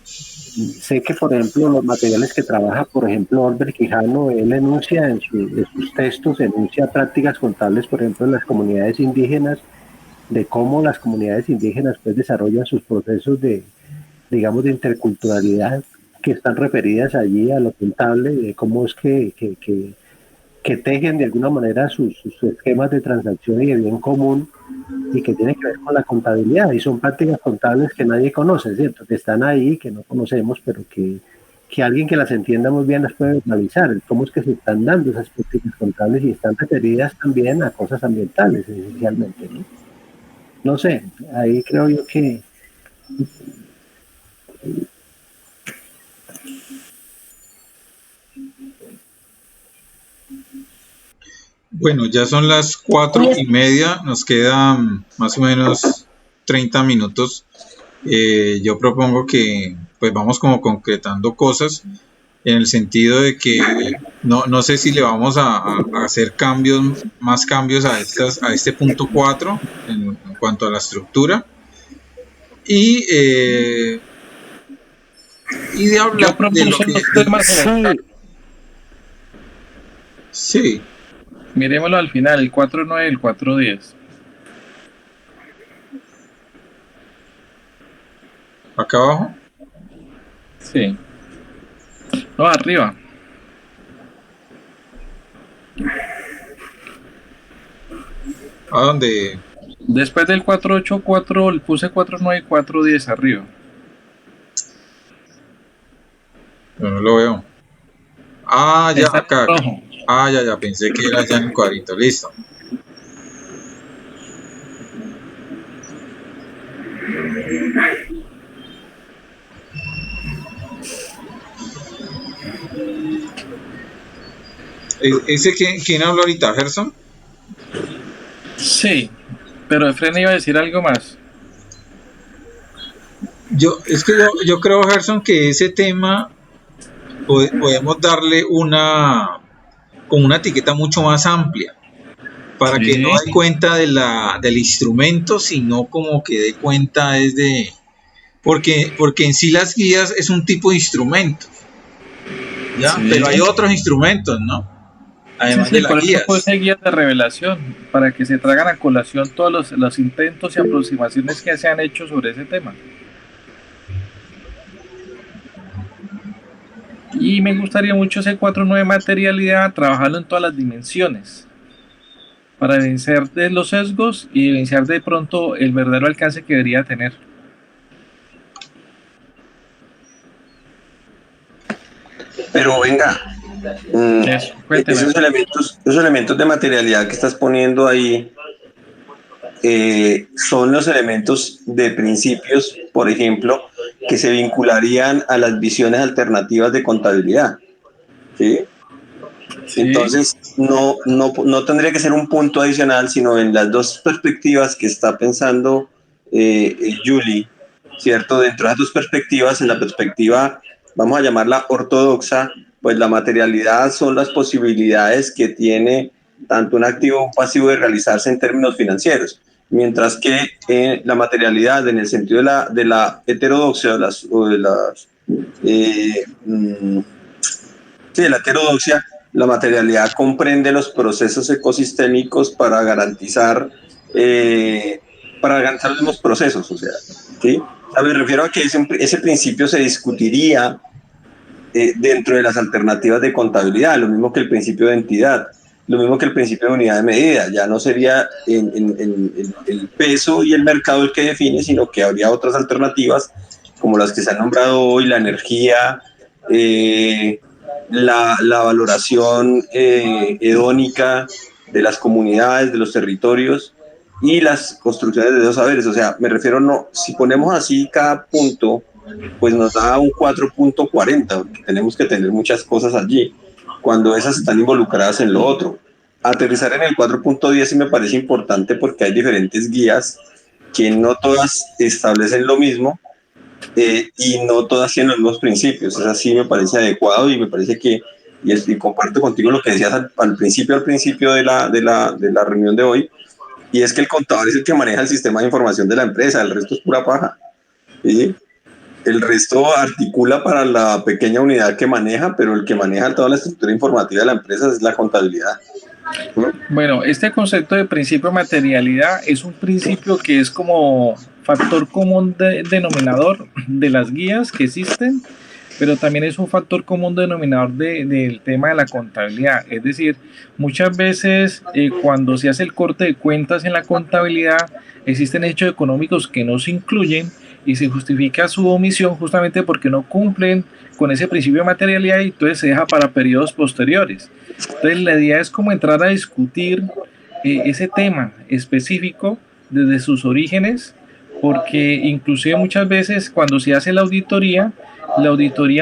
Sé que, por ejemplo, los materiales que trabaja, por ejemplo, Albert Quijano, él enuncia en sus textos, enuncia prácticas contables, por ejemplo, en las comunidades indígenas, de cómo las comunidades indígenas pues desarrollan sus procesos de, digamos, de interculturalidad que están referidas allí a lo contable, de cómo es que tejen de alguna manera sus esquemas de transacción y de bien común y que tiene que ver con la contabilidad. Y son prácticas contables que nadie conoce, ¿cierto? Que están ahí, que no conocemos, pero que alguien que las entienda muy bien las puede analizar. Cómo es que se están dando esas prácticas contables y están referidas también a cosas ambientales, esencialmente, ¿no? No sé, ahí creo yo que Bueno, ya son las 4:30, nos quedan más o menos 30 minutos. Yo propongo que pues vamos como concretando cosas en el sentido de que no sé si le vamos a hacer más cambios a este punto 4 en cuanto a la estructura y de hablar Yo de lo propuse que los temas en el sí, miremoslo al final, el 4.9 y el 4.10. acá abajo. Sí. No, arriba. ¿A dónde? Después del 4.8, le puse 4.9 y 4.10 arriba. Yo no lo veo. Ah, ya, Está en acá. rojo. Ah, ya, pensé que era ya en el cuadrito. Listo. ¿Ese quién habló ahorita, Gerson? Sí, pero Efren iba a decir algo más. Yo creo, Gerson, que ese tema podemos darle como una etiqueta mucho más amplia, para que no Sí, dé cuenta del instrumento, sino como que dé cuenta porque en sí las guías es un tipo de instrumento, ¿ya? sí. Pero hay otros instrumentos, ¿no? Sí, Además de sí, las por eso guías. puse guías de revelación, para que se traigan a colación todos los intentos y aproximaciones que se han hecho sobre ese tema. Y me gustaría mucho ese 4.9 materialidad, trabajarlo en todas las dimensiones, para evidenciar de los sesgos y evidenciar de pronto el verdadero alcance que debería tener. Pero venga, Eso, cuénteme. esos elementos de materialidad que estás poniendo ahí son los elementos de principios, por ejemplo, que se vincularían a las visiones alternativas de contabilidad. ¿Sí? Sí, Entonces, no tendría que ser un punto adicional, sino en las dos perspectivas que está pensando Julie, ¿cierto? Dentro de esas dos perspectivas, en la perspectiva, vamos a llamarla ortodoxa, pues la materialidad son las posibilidades que tiene tanto un activo como un pasivo de realizarse en términos financieros, mientras que la materialidad, en el sentido de la heterodoxia, sí, de la heterodoxia, la materialidad comprende los procesos ecosistémicos para garantizar los mismos procesos, o sea, ¿sí? O sea, me refiero a que ese principio se discutiría dentro de las alternativas de contabilidad, lo mismo que el principio de entidad, lo mismo que el principio de unidad de medida, ya no sería el peso y el mercado el que define, sino que habría otras alternativas como las que se han nombrado hoy, la energía, la valoración hedónica de las comunidades, de los territorios y las construcciones de esos saberes. O sea, me refiero, no, si ponemos así cada punto, pues nos da un 4.40, tenemos que tener muchas cosas allí, cuando esas están involucradas en lo otro. Aterrizar en el 4.10 sí me parece importante porque hay diferentes guías que no todas establecen lo mismo, y no todas tienen los mismos principios. Es así, me parece adecuado y me parece que, y comparto contigo lo que decías al principio de la reunión de hoy, y es que el contador es el que maneja el sistema de información de la empresa, el resto es pura paja, ¿sí? El resto articula para la pequeña unidad que maneja, pero el que maneja toda la estructura informativa de la empresa es la contabilidad. Bueno, este concepto de principio de materialidad es un principio que es como factor común denominador de las guías que existen, pero también es un factor común denominador del tema de la contabilidad. Es decir, muchas veces cuando se hace el corte de cuentas en la contabilidad, existen hechos económicos que no se incluyen y se justifica su omisión justamente porque no cumplen con ese principio de materialidad y entonces se deja para periodos posteriores. Entonces la idea es como entrar a discutir ese tema específico desde sus orígenes, porque inclusive muchas veces cuando se hace la auditoría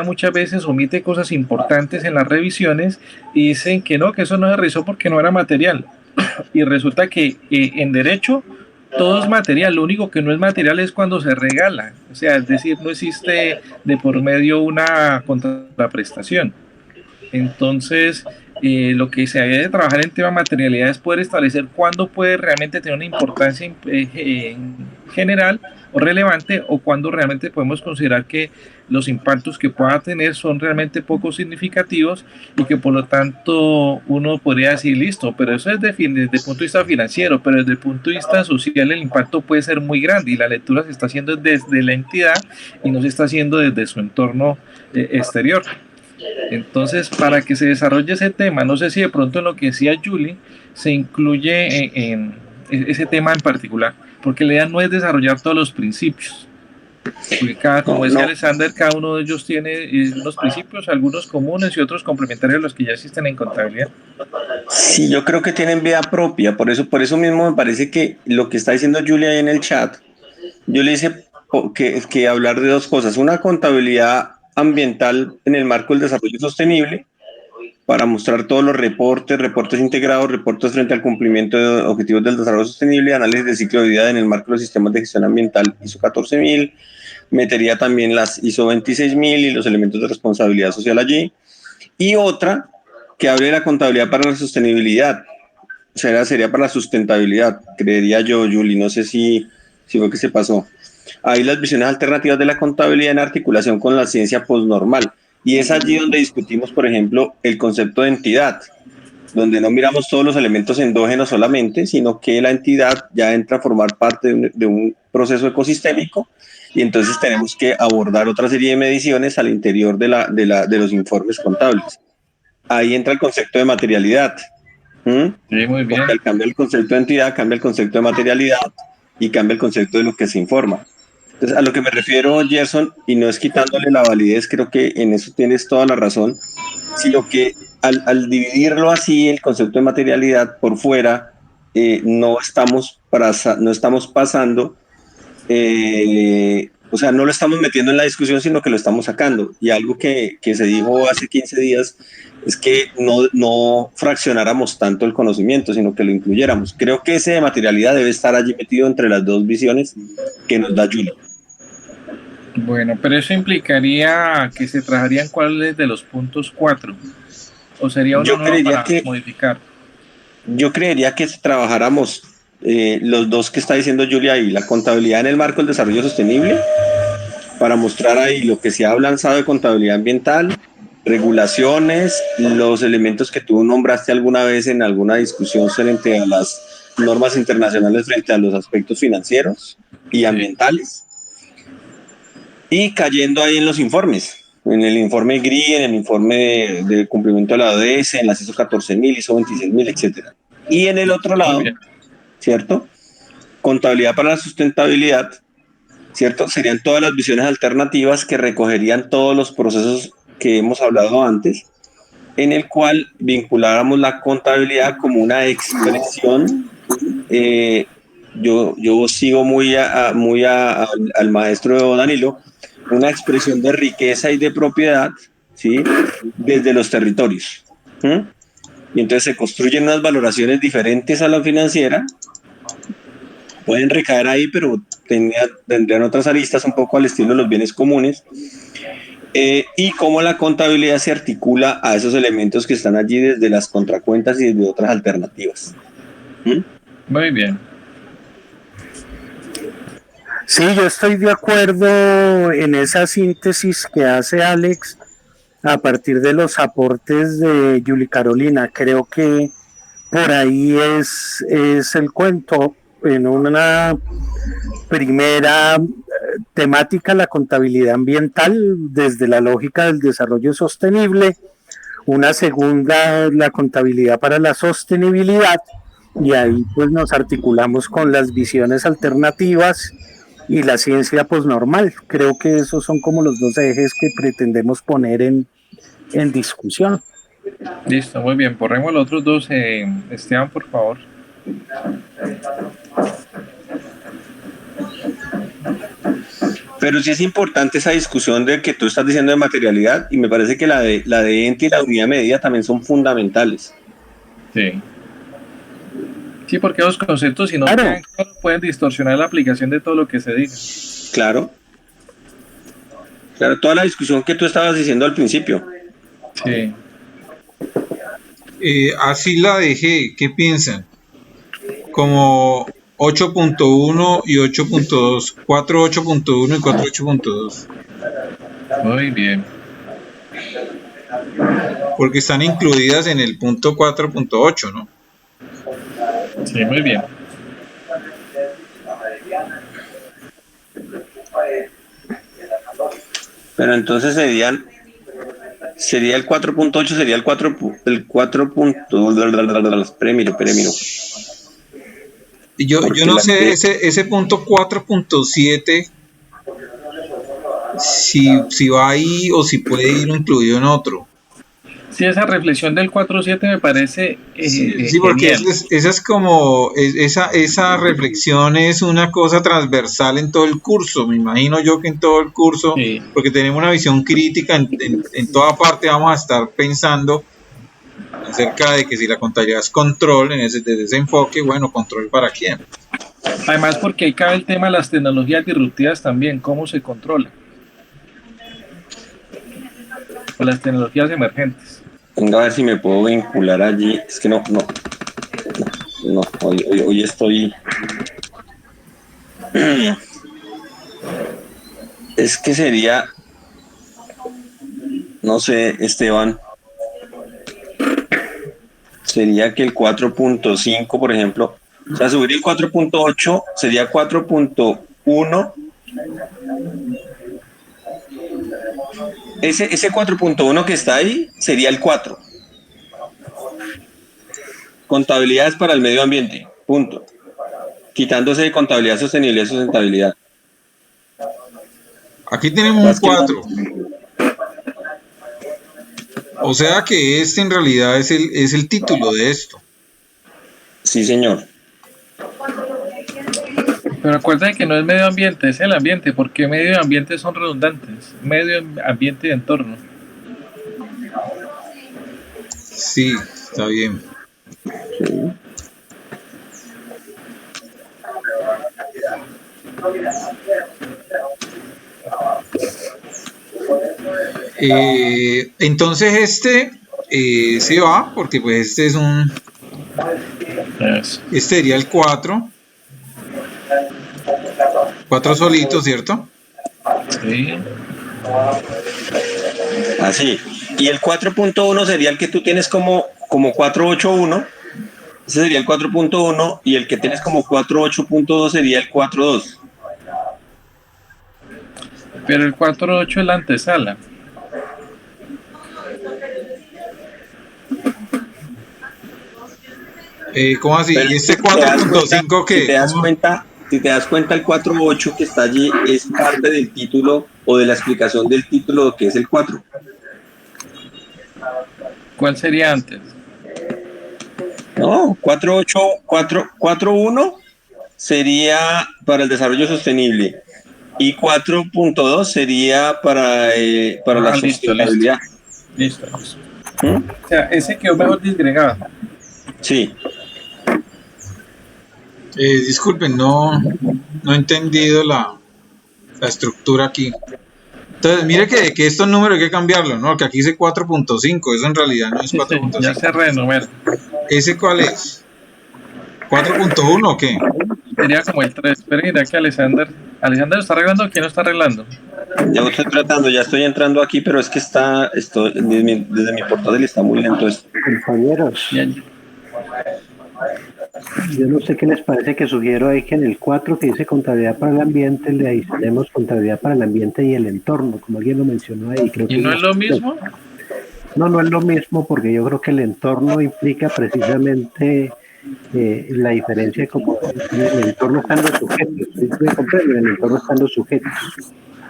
muchas veces omite cosas importantes en las revisiones y dicen que no, que eso no se revisó porque no era material. Y resulta que en derecho todo es material, lo único que no es material es cuando se regala, o sea, es decir, no existe de por medio una contraprestación. Entonces, lo que se debe de trabajar en tema de materialidad es poder establecer cuándo puede realmente tener una importancia en general o relevante o cuándo realmente podemos considerar que los impactos que pueda tener son realmente poco significativos y que por lo tanto uno podría decir listo, pero eso es desde el punto de vista financiero, pero desde el punto de vista social el impacto puede ser muy grande y la lectura se está haciendo desde la entidad y no se está haciendo desde su entorno exterior. Entonces, para que se desarrolle ese tema, no sé si de pronto en lo que decía Julie se incluye en ese tema en particular, porque la idea no es desarrollar todos los principios, porque como decía Alexander, cada uno de ellos tiene unos principios, algunos comunes y otros complementarios a los que ya existen en contabilidad. Sí, yo creo que tienen vida propia, por eso mismo me parece que lo que está diciendo Julia ahí en el chat, yo le hice que hablar de dos cosas, una contabilidad ambiental en el marco del desarrollo sostenible, para mostrar todos los reportes integrados, reportes frente al cumplimiento de objetivos del desarrollo sostenible, análisis de ciclo de vida en el marco de los sistemas de gestión ambiental ISO 14000, metería también las ISO 26000 y los elementos de responsabilidad social allí, y otra que hable de la contabilidad para la sostenibilidad, sería para la sustentabilidad, creería yo, Julie, no sé si fue que se pasó. Ahí las visiones alternativas de la contabilidad en articulación con la ciencia postnormal. Y es allí donde discutimos, por ejemplo, el concepto de entidad, donde no miramos todos los elementos endógenos solamente, sino que la entidad ya entra a formar parte de un proceso ecosistémico y entonces tenemos que abordar otra serie de mediciones al interior de los informes contables. Ahí entra el concepto de materialidad. Sí, muy bien. Porque al cambiar el concepto de entidad, cambia el concepto de materialidad y cambia el concepto de lo que se informa. Entonces, a lo que me refiero, Gerson, y no es quitándole la validez, creo que en eso tienes toda la razón, sino que al dividirlo así, el concepto de materialidad por fuera, no estamos pasando, o sea, no lo estamos metiendo en la discusión, sino que lo estamos sacando. Y algo que se dijo hace 15 días es que no fraccionáramos tanto el conocimiento, sino que lo incluyéramos. Creo que ese de materialidad debe estar allí metido entre las dos visiones que nos da Julie. Bueno, pero eso implicaría que se trabajarían cuáles de los puntos 4, o sería uno nuevo para modificar. Yo creería que trabajáramos los dos que está diciendo Julia ahí, la contabilidad en el marco del desarrollo sostenible, para mostrar ahí lo que se ha lanzado de contabilidad ambiental, regulaciones, los elementos que tú nombraste alguna vez en alguna discusión frente a las normas internacionales frente a los aspectos financieros y ambientales. Y cayendo ahí en los informes, en el informe GRI, en el informe de cumplimiento de la ODS, en las ISO 14000, ISO 26000, etc. Y en el otro lado, ¿cierto? Contabilidad para la sustentabilidad, ¿cierto? Serían todas las visiones alternativas que recogerían todos los procesos que hemos hablado antes, en el cual vinculáramos la contabilidad como una expresión. Yo sigo muy al maestro Danilo, una expresión de riqueza y de propiedad, ¿sí? Desde los territorios. Y entonces se construyen unas valoraciones diferentes a la financiera, pueden recaer ahí, pero tendrían otras aristas un poco al estilo de los bienes comunes, y cómo la contabilidad se articula a esos elementos que están allí desde las contracuentas y desde otras alternativas. Muy bien. Sí, yo estoy de acuerdo en esa síntesis que hace Alex a partir de los aportes de Yuli Carolina. Creo que por ahí es el cuento. En una primera temática, la contabilidad ambiental desde la lógica del desarrollo sostenible. Una segunda, la contabilidad para la sostenibilidad. Y ahí pues nos articulamos con las visiones alternativas y la ciencia posnormal. Creo que esos son como los dos ejes que pretendemos poner en discusión. Listo, muy bien. Borremos los otros dos. Esteban, por favor. Pero sí es importante esa discusión de que tú estás diciendo de materialidad, y me parece que la de ente y la unidad de medida también son fundamentales. Sí. Sí, porque los conceptos, si no quedan claros, pueden distorsionar la aplicación de todo lo que se diga. Claro. Claro, toda la discusión que tú estabas diciendo al principio. Sí. Así la dejé. ¿Qué piensan? Como 8.1 y 8.2, 4.8.1 y 4.8.2. Muy bien. Porque están incluidas en el punto 4.8, ¿no? Sí, muy bien. Pero entonces sería el 4.8, sería el 4. Miro. Yo no sé, ese punto 4.7, si va ahí o si puede ir incluido en otro. Sí, esa reflexión del 4.7 me parece sí, porque esa es como, esa reflexión es una cosa transversal en todo el curso, me imagino yo que en todo el curso, sí. Porque tenemos una visión crítica, en toda parte vamos a estar pensando acerca de que si la contabilidad es control, desde ese enfoque, bueno, control para quién. Además, porque ahí cabe el tema de las tecnologías disruptivas también, cómo se controla. O las tecnologías emergentes. Venga, a ver si me puedo vincular allí. Es que no, hoy estoy... Es que sería... No sé, Esteban. Sería que el 4.5, por ejemplo, o sea, subir el 4.8 sería 4.1. Ese 4.1 que está ahí sería el 4. Contabilidades para el medio ambiente, punto. Quitándose de contabilidad, sostenibilidad y sustentabilidad. Aquí tenemos un 4. O sea que este en realidad es el título de esto. Sí, señor. Pero acuérdense que no es medio ambiente, es el ambiente, porque medio y ambiente son redundantes. Medio ambiente y entorno. Sí, está bien. Entonces se va, porque pues este es un... Este sería el 4. 4 solitos, ¿cierto? Sí. Así. Y el 4.1 sería el que tú tienes como 481. Ese sería el 4.1. Y el que tienes como 4.8.2 sería el 4.2. Pero el 4.8 es la antesala. ¿Cómo así? ¿Y este 4.5 qué? Si te das cuenta, el 4.8 que está allí es parte del título o de la explicación del título que es el 4. ¿Cuál sería antes? No, 4.1 sería para el desarrollo sostenible y 4.2 sería para la sustentabilidad. Listo. O sea, ese quedó mejor disgregado. Sí. Disculpen, no he entendido la estructura aquí. Entonces, mire que estos números hay que cambiarlo, ¿no? Que aquí dice 4.5, eso en realidad no es 4.5. Ya se renumera. ¿Ese cuál es? ¿4.1 o qué? Sería como el 3. Pero mira que Alexander ¿lo está arreglando o quién lo está arreglando? Ya estoy tratando, ya estoy entrando aquí, pero es que desde mi portátil está muy lento esto. Compañeros, yo no sé qué les parece que sugiero ahí que en el 4 que dice contabilidad para el ambiente le adicionemos contabilidad para el ambiente y el entorno, como alguien lo mencionó ahí. Creo ¿Y que no es lo mismo? No es lo mismo, porque yo creo que el entorno implica precisamente la diferencia, como en el entorno están los sujetos, ¿me comprende? En el entorno están los sujetos.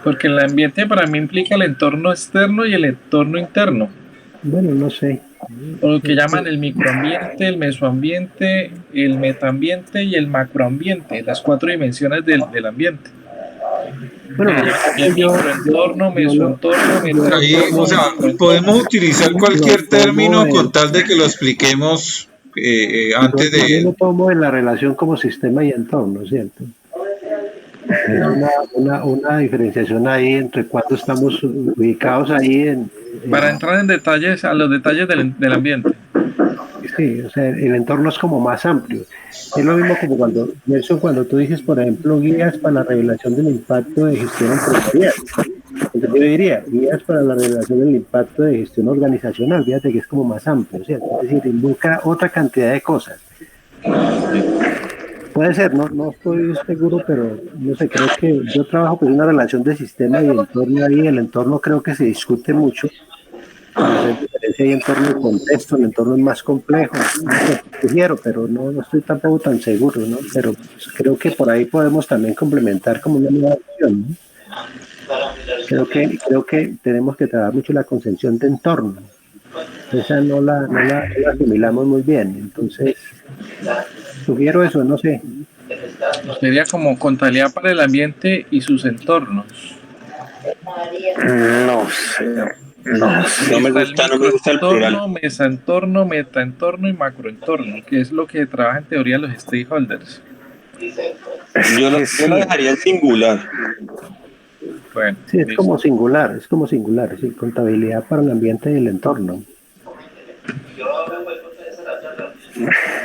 Porque el ambiente para mí implica el entorno externo y el entorno interno. Bueno, no sé. O lo que llaman el microambiente, el mesoambiente, el metaambiente y el macroambiente, las 4 dimensiones del ambiente. Bueno, el microentorno, mesoentorno, ahí, o sea, podemos utilizar cualquier término con tal de que lo expliquemos antes de... Yo lo tomo en la relación como sistema y entorno, ¿cierto? Es una diferenciación ahí entre cuando estamos ubicados ahí para entrar en detalles, a los detalles del ambiente. Sí, o sea, el entorno es como más amplio. Es lo mismo como cuando tú dices, por ejemplo, guías para la revelación del impacto de gestión empresarial. Entonces yo diría, guías para la revelación del impacto de gestión organizacional. Fíjate que es como más amplio, ¿cierto? Es decir, involucra otra cantidad de cosas. Puede ser, no estoy seguro, pero no sé, creo que yo trabajo con una relación de sistema y entorno ahí. El entorno creo que se discute mucho. Hacer diferencia ahí en torno al contexto, el entorno es más complejo, sugiero, pero no estoy tampoco tan seguro, ¿no? Pero pues, creo que por ahí podemos también complementar como una nueva opción, ¿no? Creo que tenemos que trabajar mucho la concepción de entorno. Esa no la asimilamos muy bien, entonces sugiero eso, no sé. Sería como contabilidad para el ambiente y sus entornos. No sé. No me gusta el plural. Mesoentorno, metaentorno y macroentorno, que es lo que trabaja en teoría los stakeholders. Yo lo dejaría en singular. Bueno, sí, es como singular, sí, contabilidad para el ambiente y el entorno.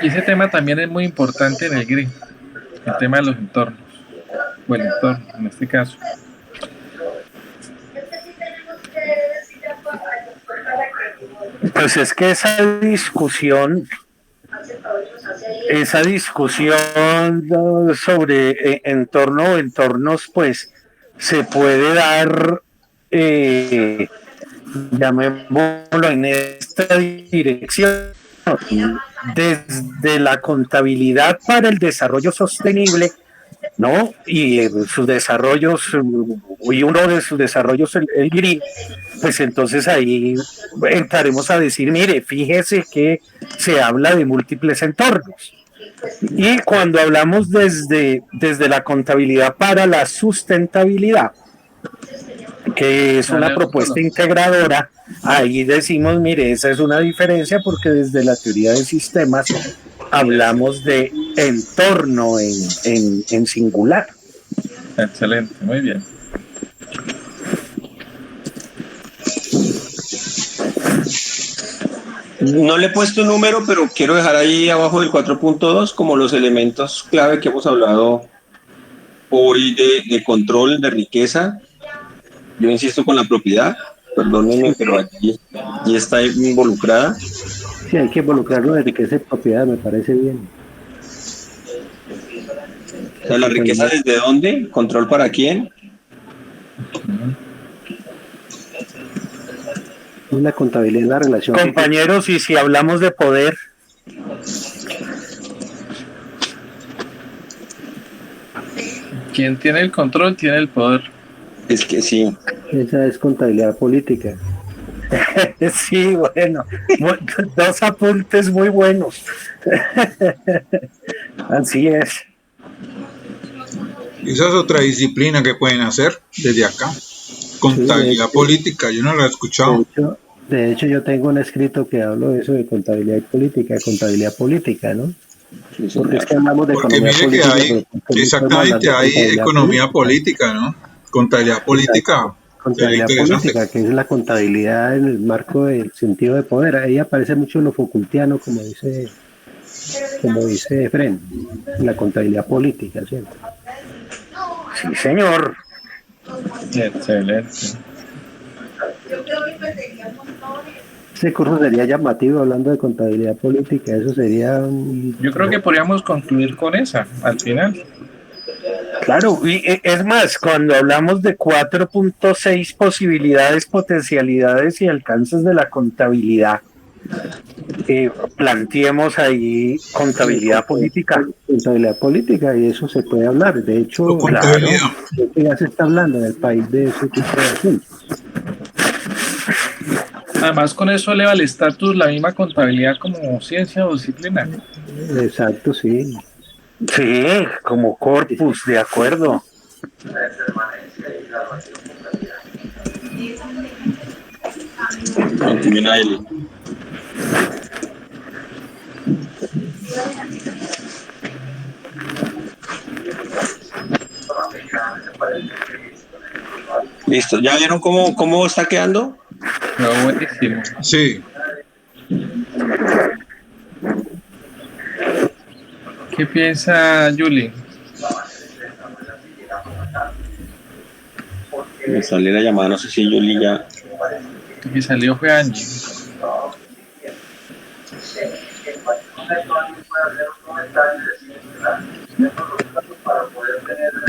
Y ese tema también es muy importante en el GRI, el tema de los entornos, o el entorno en este caso. Pues es que esa discusión sobre entornos, pues se puede dar, llamémoslo en esta dirección, desde la contabilidad para el desarrollo sostenible, ¿no? Y sus desarrollos, y uno de sus desarrollos, el GRI, pues entonces ahí entraremos a decir, mire, fíjese que se habla de múltiples entornos. Y cuando hablamos desde la contabilidad para la sustentabilidad, que es una propuesta integradora, ahí decimos, mire, esa es una diferencia porque desde la teoría de sistemas hablamos de entorno en singular. Excelente, muy bien. No le he puesto número, pero quiero dejar ahí abajo del 4.2 como los elementos clave que hemos hablado hoy de control de riqueza. Yo insisto con la propiedad, perdónenme, pero aquí está involucrada. Sí, hay que involucrarlo de riqueza y propiedad, me parece bien. O sea, la riqueza desde dónde, control para quién. La contabilidad en la relación. Compañeros, y si hablamos de poder. Quien tiene el control tiene el poder. Es que sí. Esa es contabilidad política. Sí, bueno, dos apuntes muy buenos. Así es. Esa es otra disciplina que pueden hacer desde acá. Contabilidad política, yo no la he escuchado. De hecho, yo tengo un escrito que hablo de eso, de contabilidad política, ¿no? Porque es que hablamos de economía política. Exactamente, hay economía política, ¿no? Contabilidad política. Contabilidad política, que es la contabilidad en el marco del sentido de poder. Ahí aparece mucho lo Foucaultiano, como dice Efren, la contabilidad política, ¿cierto? Sí, señor. Excelente. Ese curso sería llamativo hablando de contabilidad política, eso sería... Yo creo que podríamos concluir con esa al final. Claro, y es más, cuando hablamos de 4.6 posibilidades, potencialidades y alcances de la contabilidad, planteemos ahí contabilidad política. Contabilidad política, y eso se puede hablar. De hecho, claro, ya se está hablando en el país de ese tipo de asuntos. Además, con eso eleva el estatus la misma contabilidad como ciencia o disciplina. Exacto, sí. Sí, como corpus, de acuerdo. Listo, ¿ya vieron cómo está quedando? No, buenísimo. Sí. ¿Qué piensa Julie? Me sale la llamada, no sé si Julie ya... El que salió fue Angie.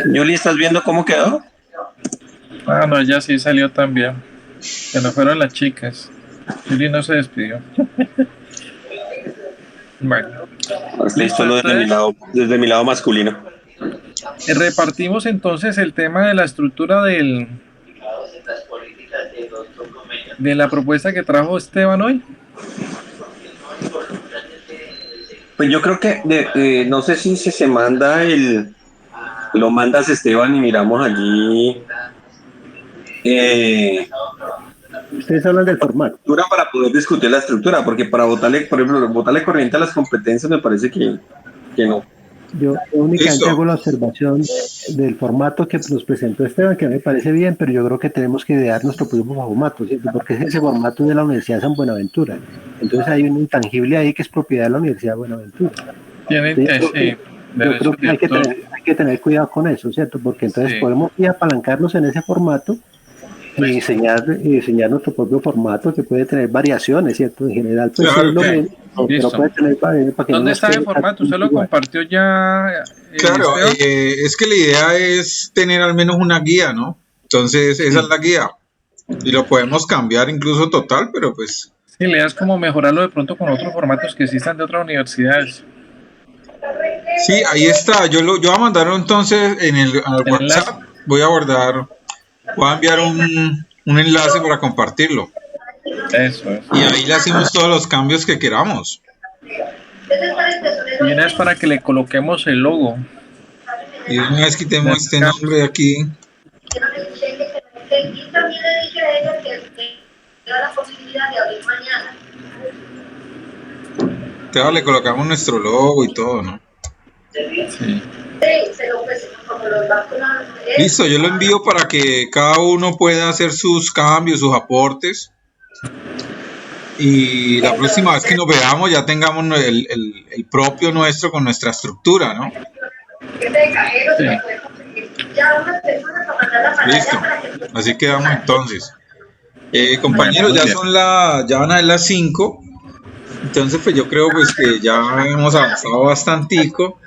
Julie, ¿estás viendo cómo quedó? Ah, no, ya sí salió también. Que no fueron las chicas. Julie no se despidió. Bueno. Listo, desde mi lado masculino. Repartimos entonces el tema de la estructura de la propuesta que trajo Esteban hoy. Pues yo creo que no sé si se manda lo mandas Esteban y miramos allí. Ustedes hablan del formato. Para poder discutir la estructura, porque para votarle, por ejemplo, votarle corriente a las competencias me parece que no. Yo únicamente hago la observación del formato que nos presentó Esteban, que me parece bien, pero yo creo que tenemos que idear nuestro propio formato, ¿cierto? Porque es ese formato de la Universidad de San Buenaventura. Entonces hay un intangible ahí que es propiedad de la Universidad de Buenaventura. Yo creo que hay que tener cuidado con eso, ¿cierto? Porque entonces podemos ir a apalancarnos en ese formato y diseñar nuestro propio formato que puede tener variaciones, ¿cierto? En general, pues claro, es lo mismo, pero puede tener variaciones para que ¿dónde está el formato? ¿Usted lo compartió ya? Claro, es que la idea es tener al menos una guía, ¿no? Entonces, esa es la guía. Y lo podemos cambiar incluso total, pero pues... Sí, la idea es como mejorarlo de pronto con otros formatos que existan de otras universidades. Sí, ahí está. Yo voy a mandarlo entonces en el WhatsApp. Voy a enviar un enlace para compartirlo. Eso es. Y ahí le hacemos todos los cambios que queramos. Y una vez para que le coloquemos el logo. Y una vez quitemos este nombre de aquí. Claro, le colocamos nuestro logo y todo, ¿no? Sí. Listo, yo lo envío para que cada uno pueda hacer sus cambios, sus aportes. Y la próxima vez que nos veamos ya tengamos el propio nuestro con nuestra estructura, ¿no? Sí. Listo, así quedamos entonces. Compañeros, ya van a ser las 5. Entonces pues yo creo pues que ya hemos avanzado bastantico.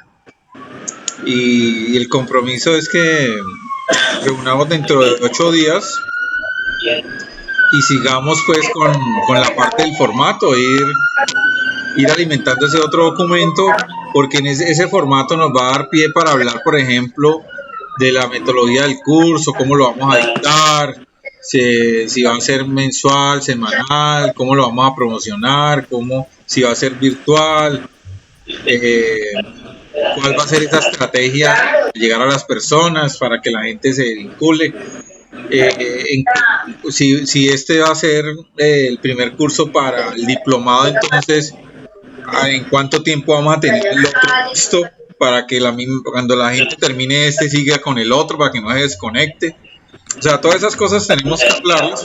Y el compromiso es que reunamos dentro de 8 días y sigamos pues con la parte del formato, ir alimentando ese otro documento, porque en ese formato nos va a dar pie para hablar, por ejemplo, de la metodología del curso, cómo lo vamos a dictar, si va a ser mensual, semanal, cómo lo vamos a promocionar, si va a ser virtual, cuál va a ser esa estrategia de llegar a las personas para que la gente se vincule. Si este va a ser el primer curso para el diplomado, entonces en cuánto tiempo vamos a tener el otro listo para que cuando la gente termine siga con el otro, para que no se desconecte. O sea, todas esas cosas tenemos que hablarlas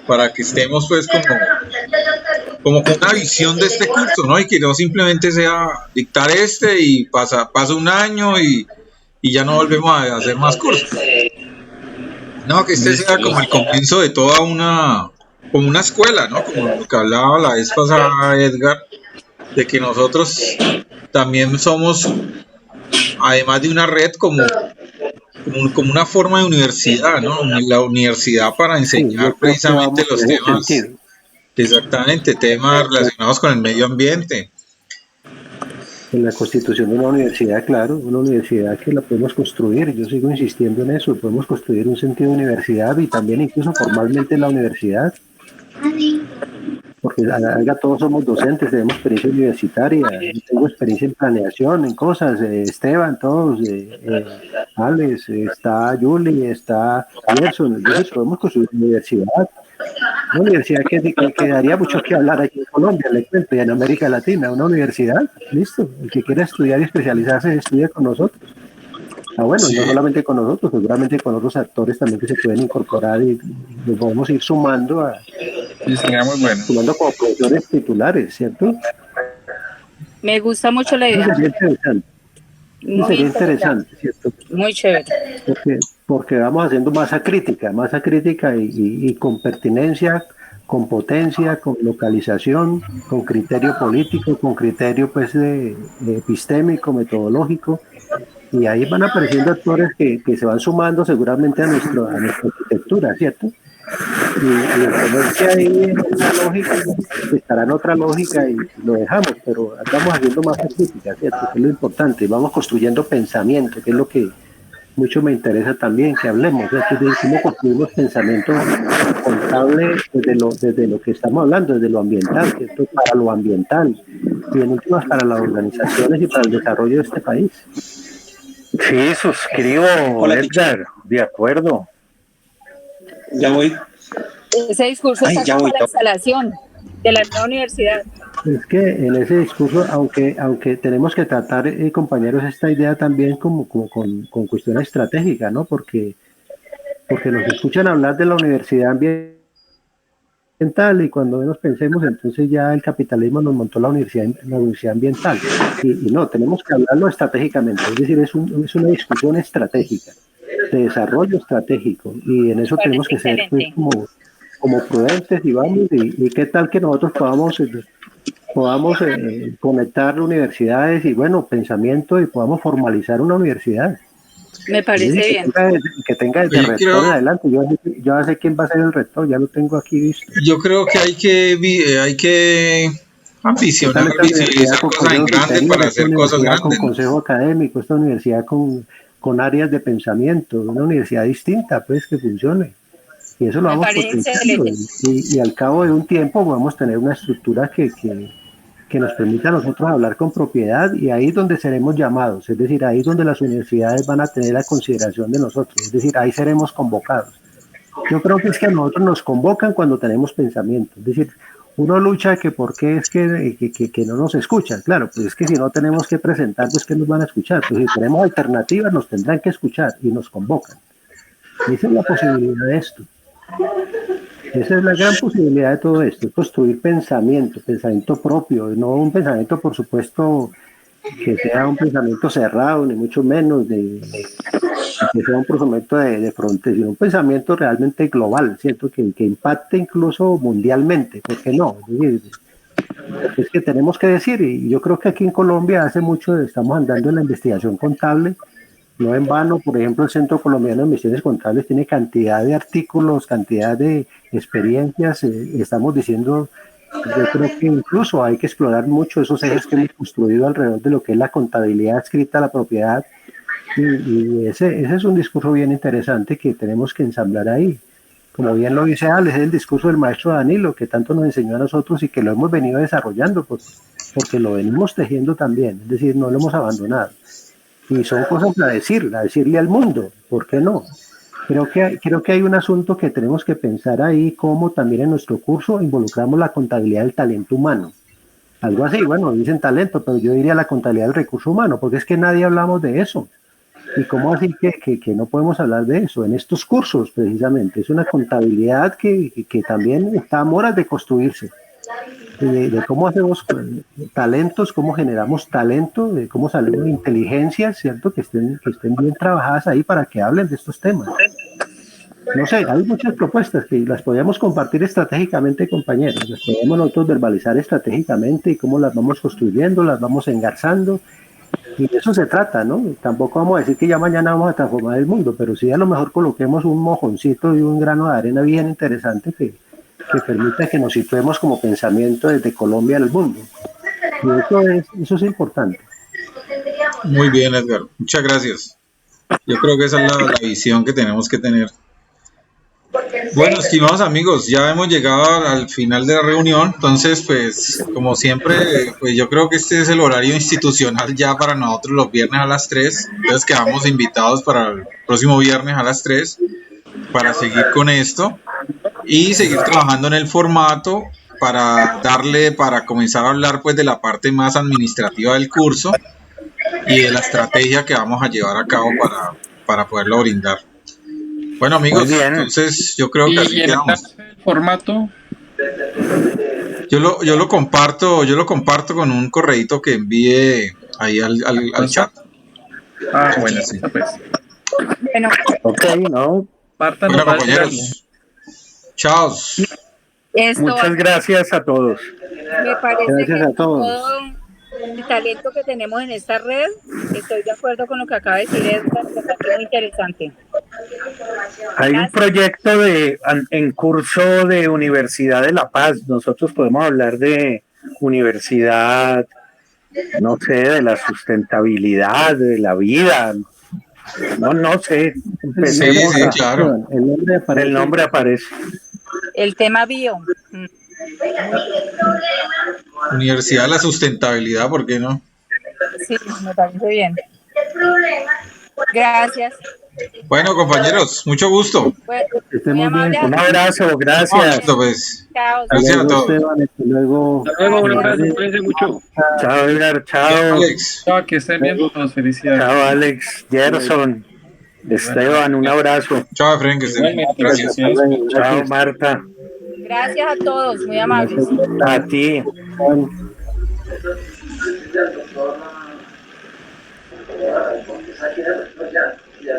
para que estemos pues como con una visión de este curso, ¿no? Y que no simplemente sea dictar y pasa un año y ya no volvemos a hacer más cursos. No, que este sea como el comienzo de toda como una escuela, ¿no? Como lo que hablaba la vez pasada Edgar, de que nosotros también somos, además de una red, como una forma de universidad, ¿no? La universidad para enseñar precisamente los temas, exactamente, temas relacionados con el medio ambiente. En la constitución de una universidad, claro, una universidad que la podemos construir, yo sigo insistiendo en eso, podemos construir un sentido de universidad y también incluso formalmente en la universidad, porque todos somos docentes, tenemos experiencia universitaria, yo tengo experiencia en planeación, en cosas, Esteban, todos, Alex, está Julie, está Gerson, entonces podemos construir una universidad que daría mucho que hablar aquí en Colombia, le cuento, y en América Latina, una universidad, listo, el que quiera estudiar y especializarse, estudia con nosotros. Bueno, sí. No solamente con nosotros, seguramente con otros actores también que se pueden incorporar y nos vamos a ir sumando sumando como profesores titulares, ¿cierto? Me gusta mucho la idea. Sería interesante, ¿cierto? Muy chévere. Porque vamos haciendo masa crítica y con pertinencia, con potencia, con localización, con criterio político, con criterio pues de epistémico, metodológico, y ahí van apareciendo actores que se van sumando seguramente a nuestra arquitectura, ¿cierto? Y el que ahí en una lógica estará en otra lógica y lo dejamos, pero estamos haciendo masa crítica, ¿cierto? Que es lo importante, vamos construyendo pensamiento, que es lo que mucho me interesa también que hablemos, de cómo construimos pensamiento contable desde lo que estamos hablando, desde lo ambiental, ¿cierto? Para lo ambiental y en últimas para las organizaciones y para el desarrollo de este país. Sí, suscribo, Edgar, de acuerdo. Ya voy. Ese discurso está como la instalación de la nueva universidad. Es que en ese discurso, aunque tenemos que tratar, compañeros, esta idea también como con cuestión estratégica, ¿no? Porque nos escuchan hablar de la universidad ambiental y cuando menos pensemos, entonces ya el capitalismo nos montó la universidad ambiental. Y no, tenemos que hablarlo estratégicamente, es decir, es una discusión estratégica, de desarrollo estratégico, y en eso tenemos que ser pues, como prudentes y qué tal que nosotros podamos conectar universidades y pensamiento y podamos formalizar una universidad. Me parece bien. Que tenga desde el rector en adelante. Yo ya sé quién va a ser el rector, ya lo tengo aquí visto. Yo creo que hay que ambicionar visibilizar cosas en grande para hacer cosas grandes. Con consejo académico, esta universidad con áreas de pensamiento, una universidad distinta, pues, que funcione. Y eso lo vamos potenciando. Y al cabo de un tiempo vamos a tener una estructura que nos permita a nosotros hablar con propiedad, y ahí es donde seremos llamados, es decir, ahí es donde las universidades van a tener la consideración de nosotros, es decir, ahí seremos convocados. Yo creo que es que a nosotros nos convocan cuando tenemos pensamiento, es decir, uno lucha que por qué es que no nos escuchan, claro, pues es que si no tenemos que presentar, pues que nos van a escuchar, pues si tenemos alternativas nos tendrán que escuchar y nos convocan. Esa es la posibilidad de esto. Esa es la gran posibilidad de todo esto, construir pensamiento propio, no un pensamiento, por supuesto, que sea un pensamiento cerrado, ni mucho menos, que sea un pensamiento de frontera, sino un pensamiento realmente global, ¿cierto? Que impacte incluso mundialmente, ¿por qué no? Es que tenemos que decir, y yo creo que aquí en Colombia hace mucho estamos andando en la investigación contable. No en vano, por ejemplo, el Centro Colombiano de Misiones Contables tiene cantidad de artículos, cantidad de experiencias. Estamos diciendo, yo creo que incluso hay que explorar mucho esos ejes que hemos construido alrededor de lo que es la contabilidad adscrita a la propiedad, Y ese es un discurso bien interesante que tenemos que ensamblar ahí. Como bien lo dice Alex, es el discurso del maestro Danilo, que tanto nos enseñó a nosotros y que lo hemos venido desarrollando, porque lo venimos tejiendo también, es decir, no lo hemos abandonado. Y son cosas a decirle al mundo, ¿por qué no? Creo que hay un asunto que tenemos que pensar ahí, como también en nuestro curso involucramos la contabilidad del talento humano. Algo así, bueno, dicen talento, pero yo diría la contabilidad del recurso humano, porque es que nadie hablamos de eso. ¿Y cómo así que no podemos hablar de eso? En estos cursos, precisamente, es una contabilidad que también está a horas de construirse. De cómo hacemos talentos, cómo generamos talento, de cómo salimos inteligencias, ¿cierto? Que estén bien trabajadas ahí para que hablen de estos temas. No sé, hay muchas propuestas que las podríamos compartir estratégicamente, compañeros. Las podemos nosotros verbalizar estratégicamente y cómo las vamos construyendo, las vamos engarzando. Y de eso se trata, ¿no? Tampoco vamos a decir que ya mañana vamos a transformar el mundo, pero sí a lo mejor coloquemos un mojoncito y un grano de arena bien interesante que permita que nos situemos como pensamiento desde Colombia al mundo. Y eso es importante. Muy bien, Edgar. Muchas gracias. Yo creo que esa es la visión que tenemos que tener. Bueno, estimados amigos, ya hemos llegado al final de la reunión, entonces pues como siempre, pues yo creo que este es el horario institucional ya para nosotros los viernes a las 3, entonces quedamos invitados para el próximo viernes a las 3 para seguir con esto y seguir trabajando en el formato para comenzar a hablar pues de la parte más administrativa del curso y de la estrategia que vamos a llevar a cabo para poderlo brindar. Bueno amigos, entonces yo creo que así quedamos. El formato. Yo lo comparto con un correíto que envíe ahí al chat. Ah, bueno, sí. Pues. Bueno, ok, no. Bueno, compañeros. Chao. Muchas gracias a todos. Me parece Gracias que a todos. todo el talento que tenemos en esta red, estoy de acuerdo con lo que acaba de decir Edgar, me parece muy interesante. Hay un proyecto en curso de Universidad de La Paz. Nosotros podemos hablar de universidad, no sé, de la sustentabilidad, de la vida. No sé. Empecemos sí, claro. El nombre aparece. El tema bio. Universidad de la Sustentabilidad, ¿por qué no? Sí, me parece bien. Gracias. Bueno, compañeros, mucho gusto. Bueno, muy amable. Un abrazo, gracias. Pues. Chao. Gracias a todos. Luego, un abrazo, cuídense mucho. Chao, Edgar, chao. Alex. Chao, que estén bien todos, felicidades. Chao, Alex, Gerson, Esteban, un abrazo. Chao, Efraín, que estén bien. Gracias. Chao, Marta. Gracias a todos, muy amables. A ti. Ya